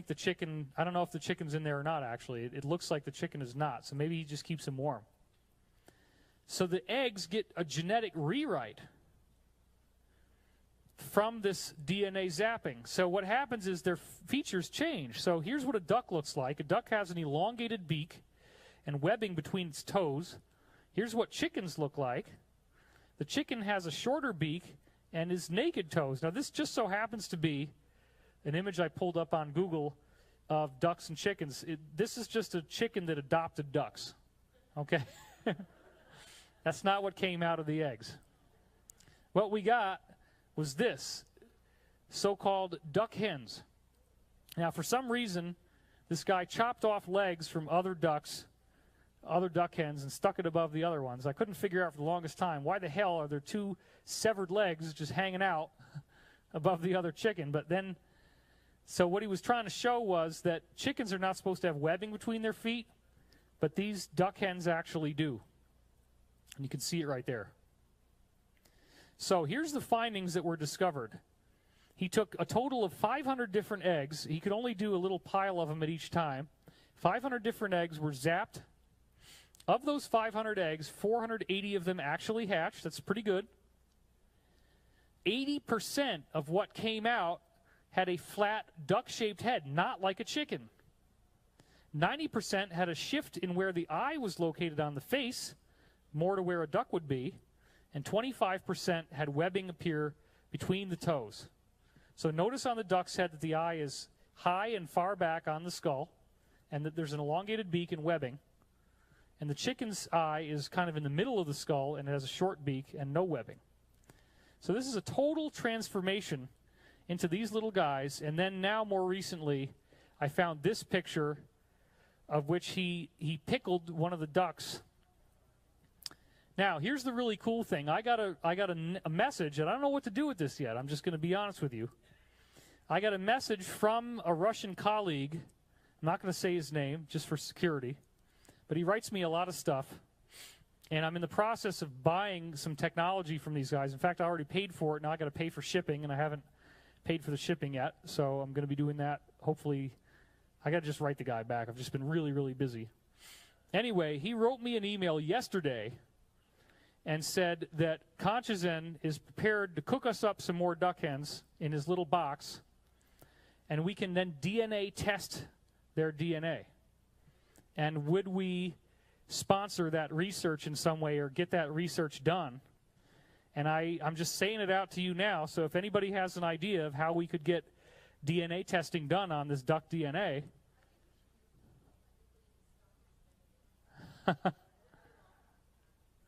the chicken, I don't know if the chicken's in there or not, actually. It looks like the chicken is not, so maybe he just keeps them warm. So the eggs get a genetic rewrite from this DNA zapping. So what happens is their features change. So here's what a duck looks like. A duck has an elongated beak and webbing between its toes. Here's what chickens look like. The chicken has a shorter beak and is naked toes. Now, this just so happens to be an image I pulled up on Google of ducks and chickens. This is just a chicken that adopted ducks. Okay? That's not what came out of the eggs. What we got was this, so-called duck hens. Now, for some reason, this guy chopped off legs from other duck hens, and stuck it above the other ones. I couldn't figure out for the longest time, why the hell are there two severed legs just hanging out above the other chicken? But then, so what he was trying to show was that chickens are not supposed to have webbing between their feet, but these duck hens actually do. And you can see it right there. So here's the findings that were discovered. He took a total of 500 different eggs. He could only do a little pile of them at each time. 500 different eggs were zapped. Of those 500 eggs, 480 of them actually hatched. That's pretty good. 80% of what came out had a flat duck-shaped head, not like a chicken. 90% had a shift in where the eye was located on the face, more to where a duck would be, and 25% had webbing appear between the toes. So notice on the duck's head that the eye is high and far back on the skull, and that there's an elongated beak and webbing. And the chicken's eye is kind of in the middle of the skull, and it has a short beak and no webbing. So this is a total transformation into these little guys. And then now, more recently, I found this picture of which he pickled one of the ducks. Now, here's the really cool thing. I got a message, and I don't know what to do with this yet. I'm just going to be honest with you. I got a message from a Russian colleague. I'm not going to say his name, just for security. But he writes me a lot of stuff. And I'm in the process of buying some technology from these guys. In fact, I already paid for it. Now I got to pay for shipping, and I haven't paid for the shipping yet. So I'm going to be doing that. Hopefully, I got to just write the guy back. I've just been really, really busy. Anyway, he wrote me an email yesterday and said that Conchizen is prepared to cook us up some more duck hens in his little box, and we can then DNA test their DNA. And would we sponsor that research in some way or get that research done? And I'm just saying it out to you now, so if anybody has an idea of how we could get DNA testing done on this duck DNA.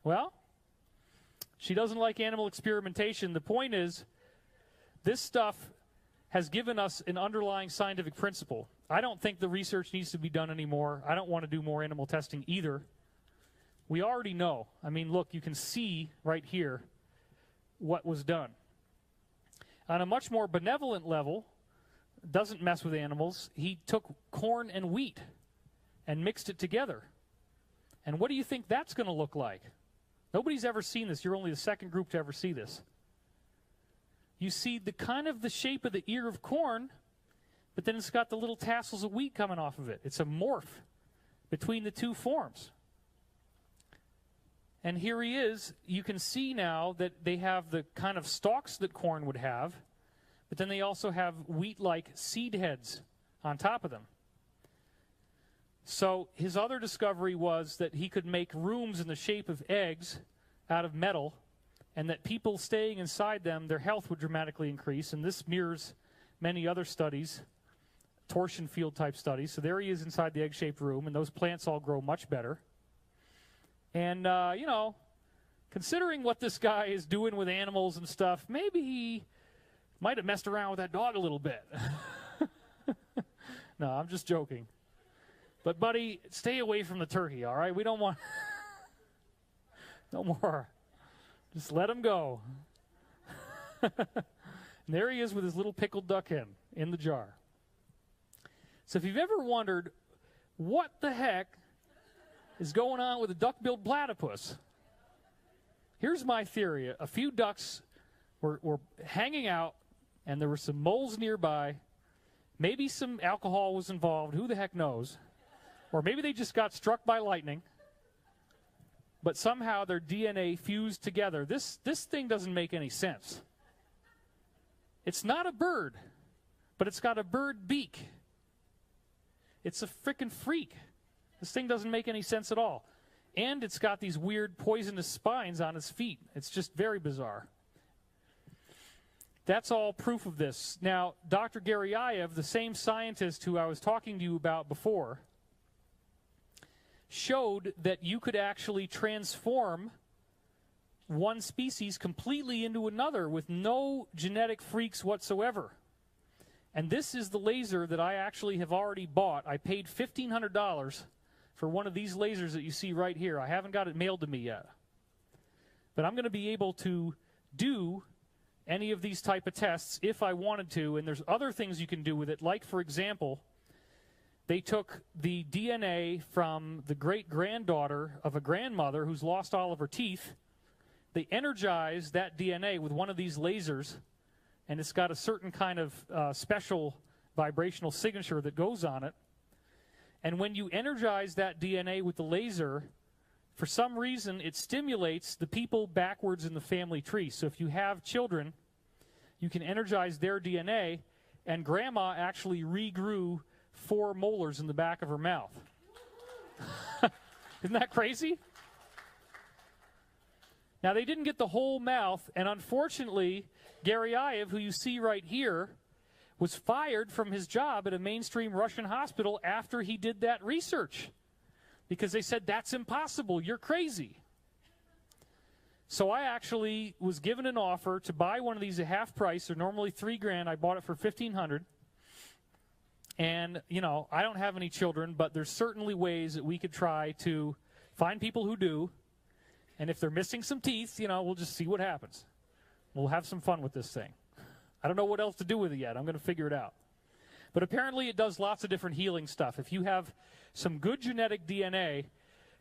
Well, she doesn't like animal experimentation. The point is, this stuff has given us an underlying scientific principle. I don't think the research needs to be done anymore. I don't want to do more animal testing either. We already know. I mean, look, you can see right here what was done. On a much more benevolent level, doesn't mess with animals, he took corn and wheat and mixed it together. And what do you think that's going to look like? Nobody's ever seen this. You're only the second group to ever see this. You see the kind of the shape of the ear of corn, but then it's got the little tassels of wheat coming off of it. It's a morph between the two forms. And here he is. You can see now that they have the kind of stalks that corn would have, but then they also have wheat-like seed heads on top of them. So his other discovery was that he could make rooms in the shape of eggs out of metal, and that people staying inside them, their health would dramatically increase. And this mirrors many other studies, torsion field type studies. So there he is inside the egg-shaped room, and those plants all grow much better. And, you know, considering what this guy is doing with animals and stuff, maybe he might have messed around with that dog a little bit. No, I'm just joking. But, buddy, stay away from the turkey, all right? We don't want... No more. Just let him go. And there he is with his little pickled duck hen in the jar. So if you've ever wondered what the heck is going on with a duck-billed platypus, here's my theory. A few ducks were hanging out, and there were some moles nearby. Maybe some alcohol was involved. Who the heck knows? Or maybe they just got struck by lightning, but somehow their DNA fused together. This thing doesn't make any sense. It's not a bird, but it's got a bird beak. It's a frickin' freak. This thing doesn't make any sense at all. And it's got these weird poisonous spines on its feet. It's just very bizarre. That's all proof of this. Now, Dr. Garyaev, the same scientist who I was talking to you about before, showed that you could actually transform one species completely into another with no genetic freaks whatsoever. And this is the laser that I actually have already bought. I paid $1,500 for one of these lasers that you see right here. I haven't got it mailed to me yet. But I'm going to be able to do any of these type of tests if I wanted to, and there's other things you can do with it. Like, for example, they took the DNA from the great-granddaughter of a grandmother who's lost all of her teeth. They energized that DNA with one of these lasers, and it's got a certain kind of special vibrational signature that goes on it. And when you energize that DNA with the laser, for some reason, it stimulates the people backwards in the family tree. So if you have children, you can energize their DNA, and Grandma actually regrew 4 molars in the back of her mouth. Isn't that crazy? Now, they didn't get the whole mouth, and unfortunately, Garyaev, who you see right here, was fired from his job at a mainstream Russian hospital after he did that research, because they said, that's impossible, you're crazy. So I actually was given an offer to buy one of these at half price. They're normally $3,000. I bought it for $1,500. And, you know, I don't have any children, but there's certainly ways that we could try to find people who do. And if they're missing some teeth, you know, we'll just see what happens. We'll have some fun with this thing. I don't know what else to do with it yet. I'm going to figure it out. But apparently it does lots of different healing stuff. If you have some good genetic DNA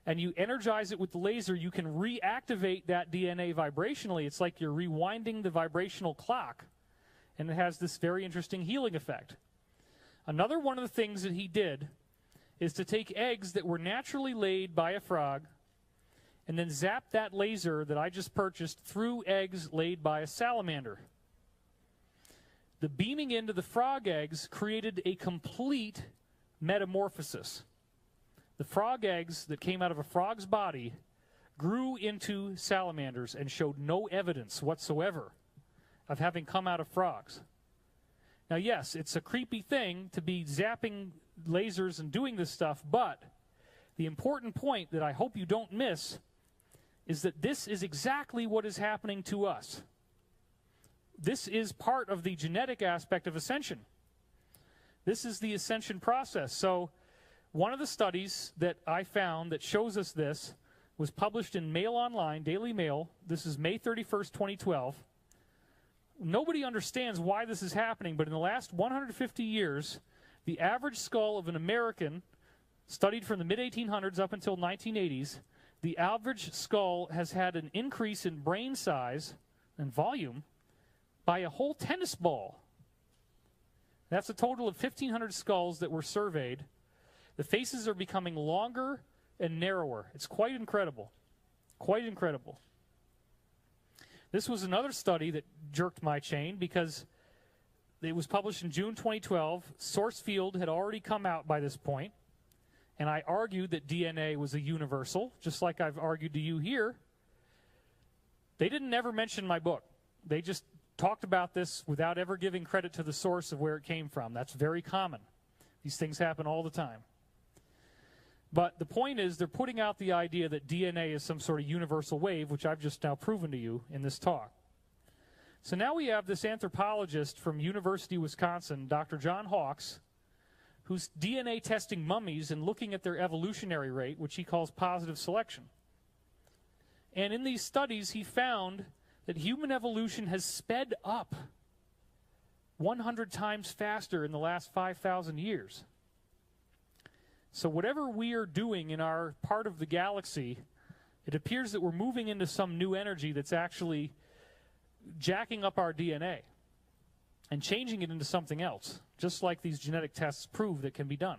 and you energize it with the laser, you can reactivate that DNA vibrationally. It's like you're rewinding the vibrational clock. And it has this very interesting healing effect. Another one of the things that he did is to take eggs that were naturally laid by a frog and then zap that laser that I just purchased through eggs laid by a salamander. The beaming into the frog eggs created a complete metamorphosis. The frog eggs that came out of a frog's body grew into salamanders and showed no evidence whatsoever of having come out of frogs. Now, yes, it's a creepy thing to be zapping lasers and doing this stuff, but the important point that I hope you don't miss is that this is exactly what is happening to us. This is part of the genetic aspect of ascension. This is the ascension process. So one of the studies that I found that shows us this was published in Mail Online, Daily Mail. This is May 31st, 2012. Nobody understands why this is happening, but in the last 150 years, the average skull of an American, studied from the mid-1800s up until 1980s, the average skull has had an increase in brain size and volume by a whole tennis ball. That's a total of 1,500 skulls that were surveyed. The faces are becoming longer and narrower. It's quite incredible. Quite incredible. This was another study that jerked my chain because it was published in June 2012. Source field had already come out by this point, and I argued that DNA was a universal, just like I've argued to you here. They didn't ever mention my book. They just talked about this without ever giving credit to the source of where it came from. That's very common. These things happen all the time. But the point is, they're putting out the idea that DNA is some sort of universal wave, which I've just now proven to you in this talk. So now we have this anthropologist from University of Wisconsin, Dr. John Hawkes, who's DNA testing mummies and looking at their evolutionary rate, which he calls positive selection. And in these studies, he found that human evolution has sped up 100 times faster in the last 5,000 years. So whatever we are doing in our part of the galaxy, it appears that we're moving into some new energy that's actually jacking up our DNA and changing it into something else, just like these genetic tests prove that can be done.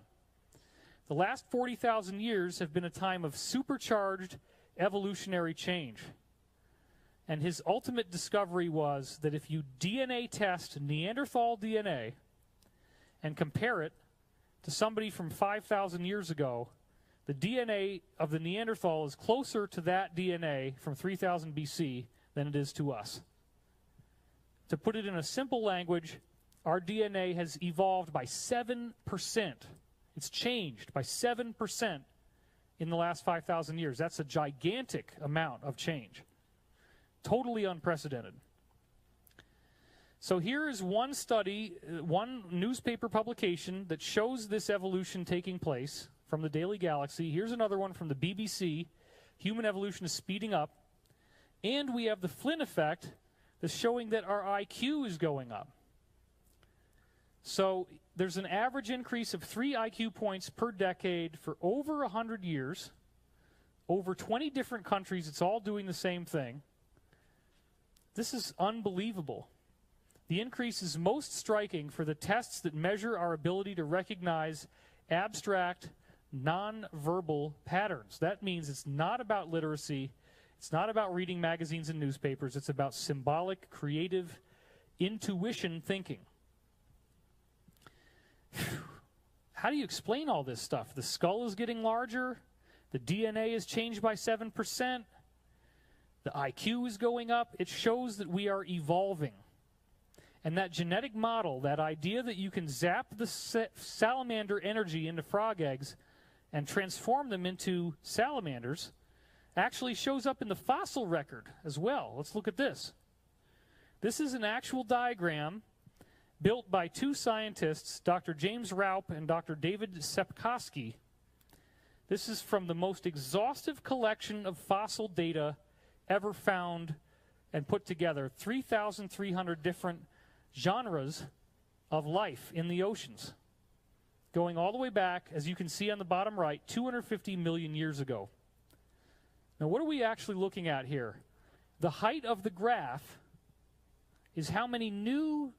The last 40,000 years have been a time of supercharged evolutionary change. And his ultimate discovery was that if you DNA test Neanderthal DNA and compare it to somebody from 5,000 years ago, The DNA of the Neanderthal is closer to that DNA from 3000 BC than it is to us. To put it in a simple language, our DNA has evolved by 7%. It's changed by 7% in the last 5,000 years. That's a gigantic amount of change. Totally unprecedented. So here is one study, one newspaper publication that shows this evolution taking place from the Daily Galaxy. Here's another one from the BBC. Human evolution is speeding up. And we have the Flynn effect that's showing that our IQ is going up. So there's an average increase of 3 IQ points per decade for over 100 years. Over 20 different countries, it's all doing the same thing. This is unbelievable. The increase is most striking for the tests that measure our ability to recognize abstract, non-verbal patterns. That means it's not about literacy. It's not about reading magazines and newspapers. It's about symbolic, creative, intuition thinking. How do you explain all this stuff? The skull is getting larger. The DNA is changed by 7%. The IQ is going up. It shows that we are evolving. And that genetic model, that idea that you can zap the salamander energy into frog eggs and transform them into salamanders, actually shows up in the fossil record as well. Let's look at this. This is an actual diagram built by 2 scientists, Dr. James Raup and Dr. David Sepkoski. This is from the most exhaustive collection of fossil data ever found and put together. 3,300 different genres of life in the oceans, going all the way back, as you can see on the bottom right, 250 million years ago. Now, what are we actually looking at here? The height of the graph is how many new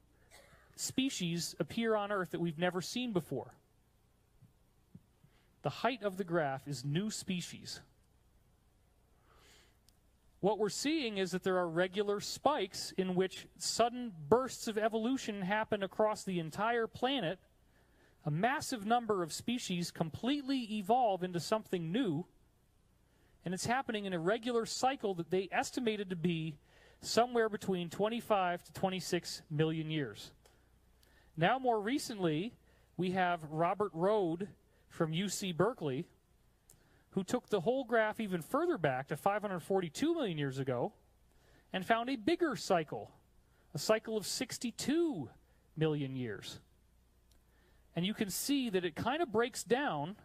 species appear on Earth that we've never seen before. The height of the graph is new species. What we're seeing is that there are regular spikes in which sudden bursts of evolution happen across the entire planet. A massive number of species completely evolve into something new, and it's happening in a regular cycle that they estimated to be somewhere between 25 to 26 million years. Now, more recently, we have Robert Rode from UC Berkeley, who took the whole graph even further back to 542 million years ago and found a bigger cycle, a cycle of 62 million years. And you can see that it kind of breaks down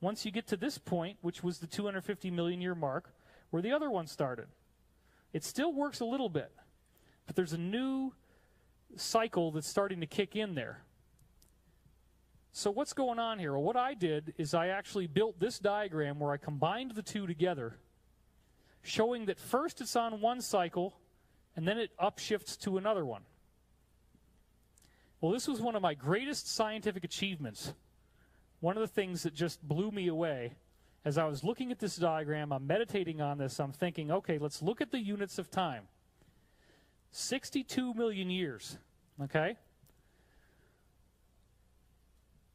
once you get to this point, which was the 250 million year mark, where the other one started. It still works a little bit, but there's a new cycle that's starting to kick in there. So what's going on here? Well, what I did is I actually built this diagram where I combined the two together, showing that first it's on one cycle, and then it upshifts to another one. Well, this was one of my greatest scientific achievements. One of the things that just blew me away. As I was looking at this diagram, I'm meditating on this, I'm thinking, okay, let's look at the units of time. 62 million years, okay?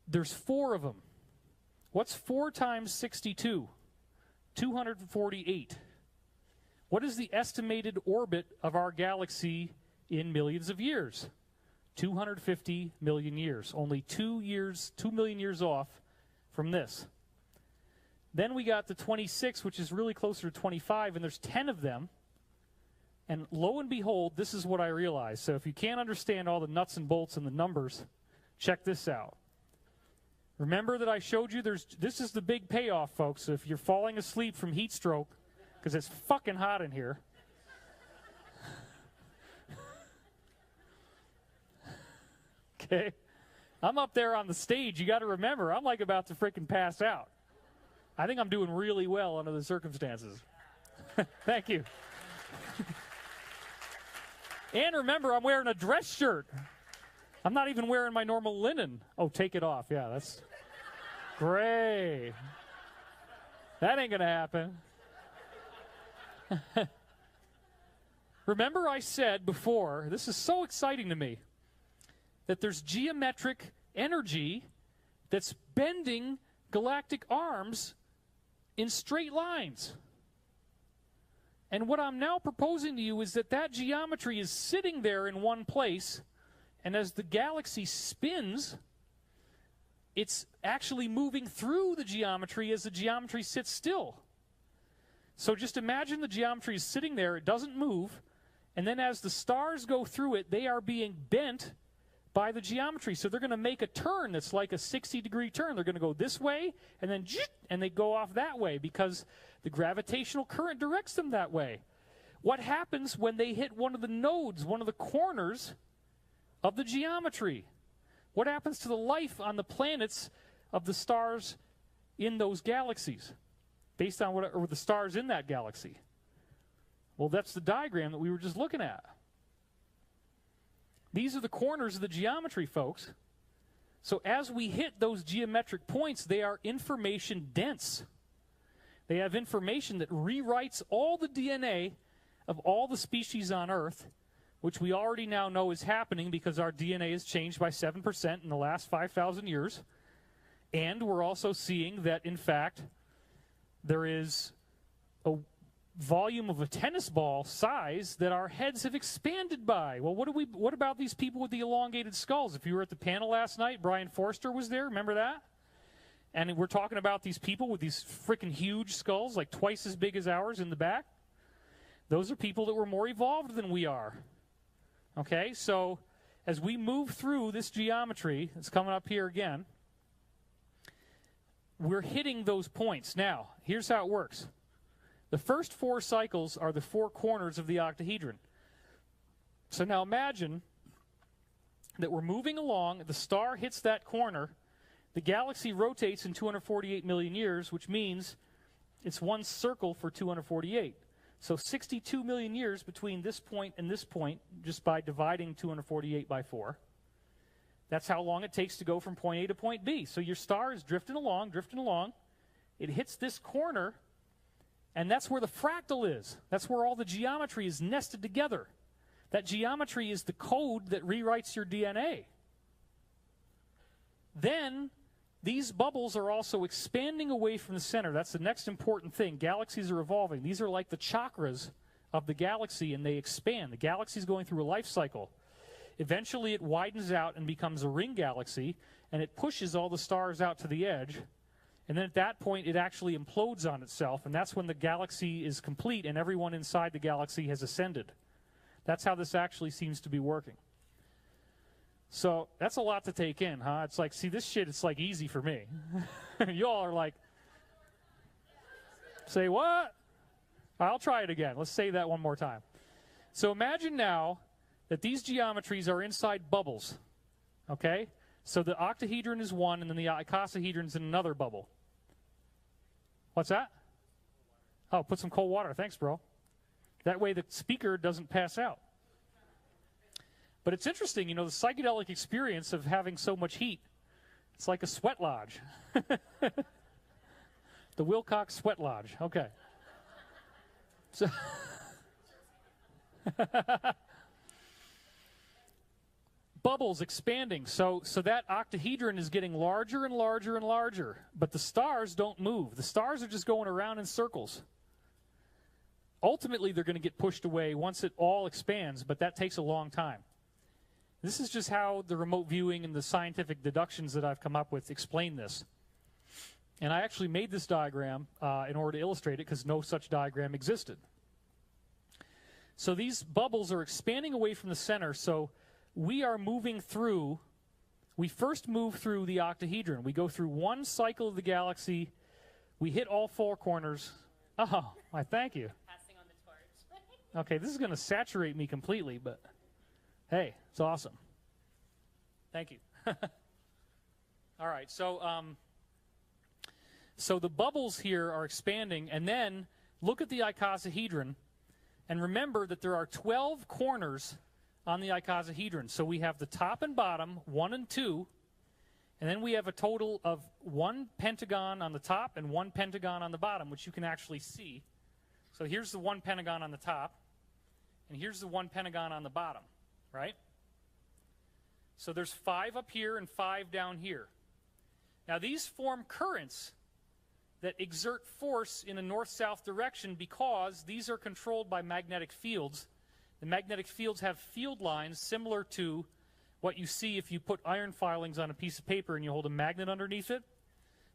There's 4 of them. What's 4 times 62? 248. What is the estimated orbit of our galaxy in millions of years? 250 million years. Only 2 million years off from this. Then we got the 26, which is really closer to 25, and there's 10 of them. And lo and behold, this is what I realized. So if you can't understand all the nuts and bolts and the numbers, check this out. Remember that I showed you this is the big payoff, folks. If you're falling asleep from heat stroke, because it's fucking hot in here. Okay? I'm up there on the stage. You got to remember, I'm like about to freaking pass out. I think I'm doing really well under the circumstances. Thank you. And remember, I'm wearing a dress shirt. I'm not even wearing my normal linen. Oh, take it off. Yeah, that's great. That ain't going to happen. Remember I said before, this is so exciting to me, that there's geometric energy that's bending galactic arms in straight lines. And what I'm now proposing to you is that that geometry is sitting there in one place, and as the galaxy spins, it's actually moving through the geometry as the geometry sits still. So just imagine the geometry is sitting there, it doesn't move, and then as the stars go through it, they are being bent by the geometry. So they're going to make a turn that's like a 60-degree turn. They're going to go this way, and then and they go off that way because the gravitational current directs them that way. What happens when they hit one of the nodes, one of the corners of the geometry? What happens to the life on the planets of the stars in those galaxies, based on what, or the stars in that galaxy? Well, that's the diagram that we were just looking at. These are the corners of the geometry, folks. So as we hit those geometric points, they are information dense. They have information that rewrites all the DNA of all the species on Earth, which we already now know is happening because our DNA has changed by 7% in the last 5,000 years. And we're also seeing that, in fact, there is a volume of a tennis ball size that our heads have expanded by. Well, what about these people with the elongated skulls? If you were at the panel last night, Brian Forster was there, remember that? And we're talking about these people with these freaking huge skulls, like twice as big as ours in the back. Those are people that were more evolved than we are. Okay, so as we move through this geometry, it's coming up here again, we're hitting those points. Now, here's how it works. The first 4 cycles are the 4 corners of the octahedron. So now imagine that we're moving along, the star hits that corner, the galaxy rotates in 248 million years, which means it's one circle for 248. So 62 million years between this point and this point, just by dividing 248 by 4. That's how long it takes to go from point A to point B. So your star is drifting along. It hits this corner, and that's where the fractal is. That's where all the geometry is nested together. That geometry is the code that rewrites your DNA. Then these bubbles are also expanding away from the center. That's the next important thing. Galaxies are evolving. These are like the chakras of the galaxy, and they expand. The galaxy is going through a life cycle. Eventually, it widens out and becomes a ring galaxy, and it pushes all the stars out to the edge. And then at that point, it actually implodes on itself, and that's when the galaxy is complete and everyone inside the galaxy has ascended. That's how this actually seems to be working. So that's a lot to take in, huh? It's like, see, this shit, it's like easy for me. Y'all are like, say what? I'll try it again. Let's say that one more time. So imagine now that these geometries are inside bubbles, okay? So the octahedron is one, and then the icosahedron is in another bubble. What's that? Oh, put some cold water. Thanks, bro. That way the speaker doesn't pass out. But it's interesting, you know, the psychedelic experience of having so much heat. It's like a sweat lodge. The Wilcock sweat lodge. Okay. So bubbles expanding. So that octahedron is getting larger and larger and larger. But the stars don't move. The stars are just going around in circles. Ultimately, they're going to get pushed away once it all expands, but that takes a long time. This is just how the remote viewing and the scientific deductions that I've come up with explain this. And I actually made this diagram in order to illustrate it because no such diagram existed. So these bubbles are expanding away from the center, so we are moving through, we first move through the octahedron. We go through one cycle of the galaxy. We hit all 4 corners. Oh, I thank you. Passing on the torch. Okay, this is going to saturate me completely, but hey, it's awesome. Thank you. All right, so the bubbles here are expanding, and then look at the icosahedron, and remember that there are 12 corners on the icosahedron. So we have the top and bottom, 1 and 2, and then we have a total of 1 pentagon on the top and 1 pentagon on the bottom, which you can actually see. So here's the 1 pentagon on the top, and here's the 1 pentagon on the bottom, right? So there's 5 up here and 5 down here. Now these form currents that exert force in a north-south direction because these are controlled by magnetic fields. The magnetic fields have field lines similar to what you see if you put iron filings on a piece of paper and you hold a magnet underneath it.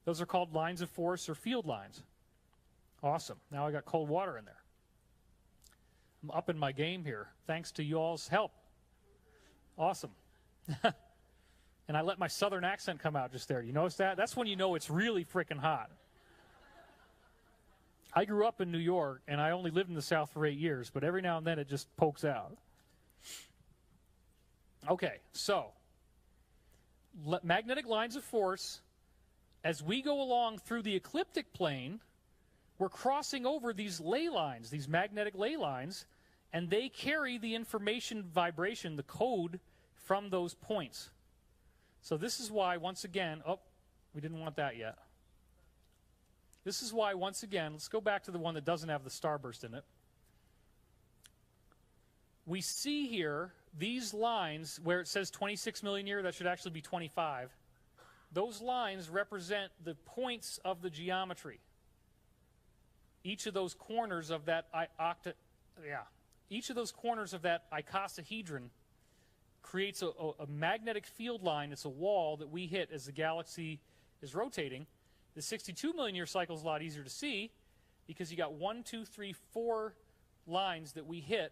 Those are called lines of force or field lines. Awesome. Now I got cold water in there. I'm upping my game here, thanks to y'all's help. Awesome. And I let my southern accent come out just there. You notice that? That's when you know it's really freaking hot. I grew up in New York, and I only lived in the South for 8 years, but every now and then it just pokes out. Okay, so magnetic lines of force, as we go along through the ecliptic plane, we're crossing over these ley lines, these magnetic ley lines, and they carry the information vibration, the code, from those points. So this is why, once again, we didn't want that yet. This is why, once again, let's go back to the one that doesn't have the starburst in it. We see here these lines where it says 26 million year, that should actually be 25. Those lines represent the points of the geometry. Each of those corners of that icosahedron creates a magnetic field line. It's a wall that we hit as the galaxy is rotating. The 62 million year cycle is a lot easier to see because you got 1, 2, 3, 4 lines that we hit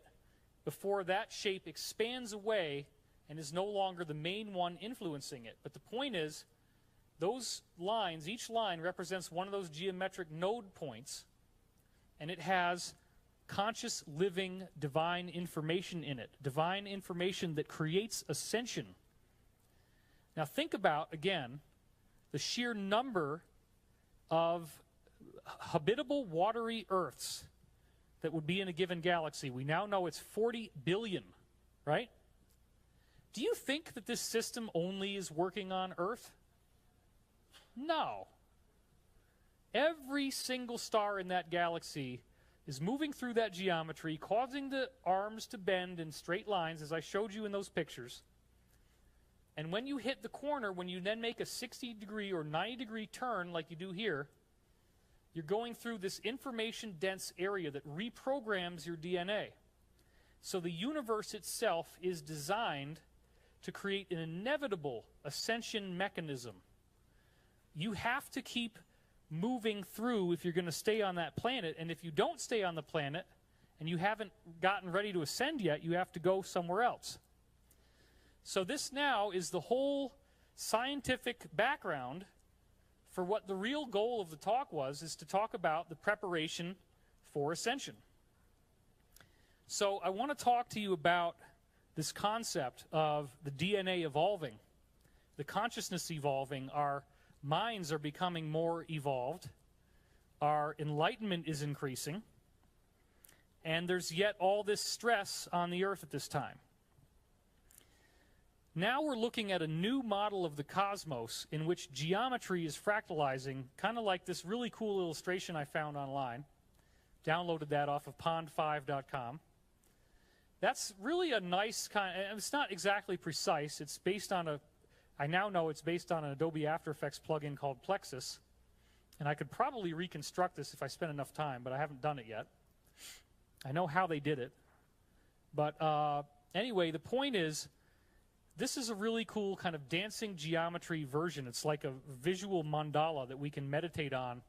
before that shape expands away and is no longer the main one influencing it. But the point is, those lines, each line represents one of those geometric node points, and it has conscious, living, divine information in it. Divine information that creates ascension. Now think about, again, the sheer number of habitable watery Earths that would be in a given galaxy. We now know it's 40 billion, right? Do you think that this system only is working on Earth? No. Every single star in that galaxy is moving through that geometry, causing the arms to bend in straight lines, as I showed you in those pictures. And when you hit the corner, when you then make a 60-degree or 90-degree turn like you do here, you're going through this information-dense area that reprograms your DNA. So the universe itself is designed to create an inevitable ascension mechanism. You have to keep moving through if you're going to stay on that planet, and if you don't stay on the planet and you haven't gotten ready to ascend yet, you have to go somewhere else. So this now is the whole scientific background for what the real goal of the talk was, is to talk about the preparation for ascension. So I want to talk to you about this concept of the DNA evolving, the consciousness evolving. Our minds are becoming more evolved, our enlightenment is increasing, and there's yet all this stress on the earth at this time. Now we're looking at a new model of the cosmos in which geometry is fractalizing, kind of like this really cool illustration I found online. Downloaded that off of pond5.com. That's really a nice kind, and it's not exactly precise. It's based on I now know it's based on an Adobe After Effects plugin called Plexus. And I could probably reconstruct this if I spent enough time, but I haven't done it yet. I know how they did it. But anyway, the point is, this is a really cool kind of dancing geometry version. It's like a visual mandala that we can meditate on,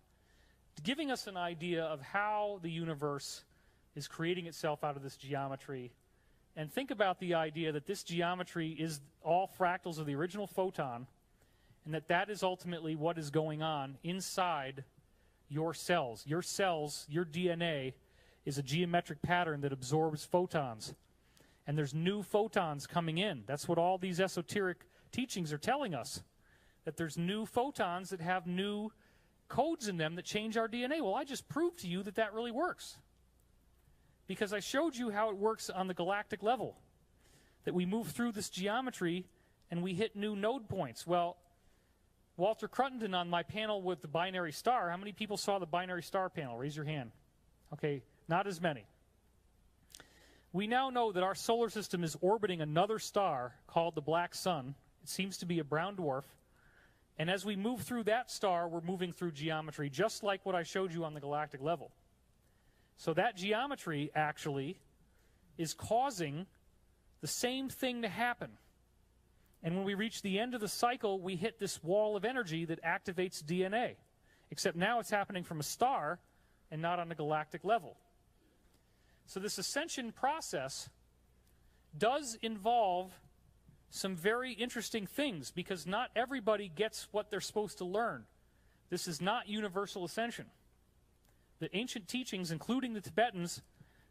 giving us an idea of how the universe is creating itself out of this geometry. And think about the idea that this geometry is all fractals of the original photon, and that is ultimately what is going on inside your cells. Your cells, your DNA, is a geometric pattern that absorbs photons. And there's new photons coming in. That's what all these esoteric teachings are telling us, that there's new photons that have new codes in them that change our DNA. Well, I just proved to you that that really works, because I showed you how it works on the galactic level, that we move through this geometry and we hit new node points. Well, Walter Cruttenden on my panel with the binary star, how many people saw the binary star panel? Raise your hand. Okay, not as many. We now know that our solar system is orbiting another star called the Black Sun. It seems to be a brown dwarf. And as we move through that star, we're moving through geometry, just like what I showed you on the galactic level. So that geometry actually is causing the same thing to happen. And when we reach the end of the cycle, we hit this wall of energy that activates DNA. Except now it's happening from a star and not on the galactic level. So this ascension process does involve some very interesting things, because not everybody gets what they're supposed to learn. This is not universal ascension. The ancient teachings, including the Tibetans,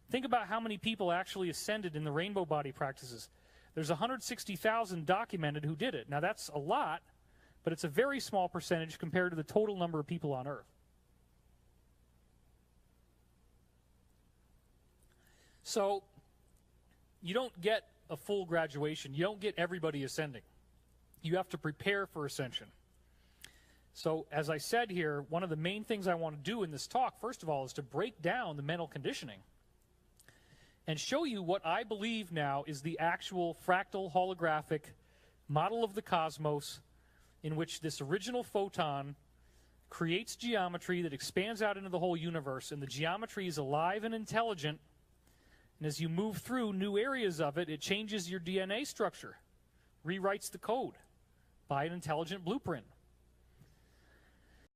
think about how many people actually ascended in the rainbow body practices. There's 160,000 documented who did it. Now that's a lot, but it's a very small percentage compared to the total number of people on Earth. So you don't get a full graduation. You don't get everybody ascending. You have to prepare for ascension. So as I said here, one of the main things I want to do in this talk, first of all, is to break down the mental conditioning and show you what I believe now is the actual fractal holographic model of the cosmos, in which this original photon creates geometry that expands out into the whole universe, and the geometry is alive and intelligent. And as you move through new areas of it, it changes your DNA structure, rewrites the code by an intelligent blueprint.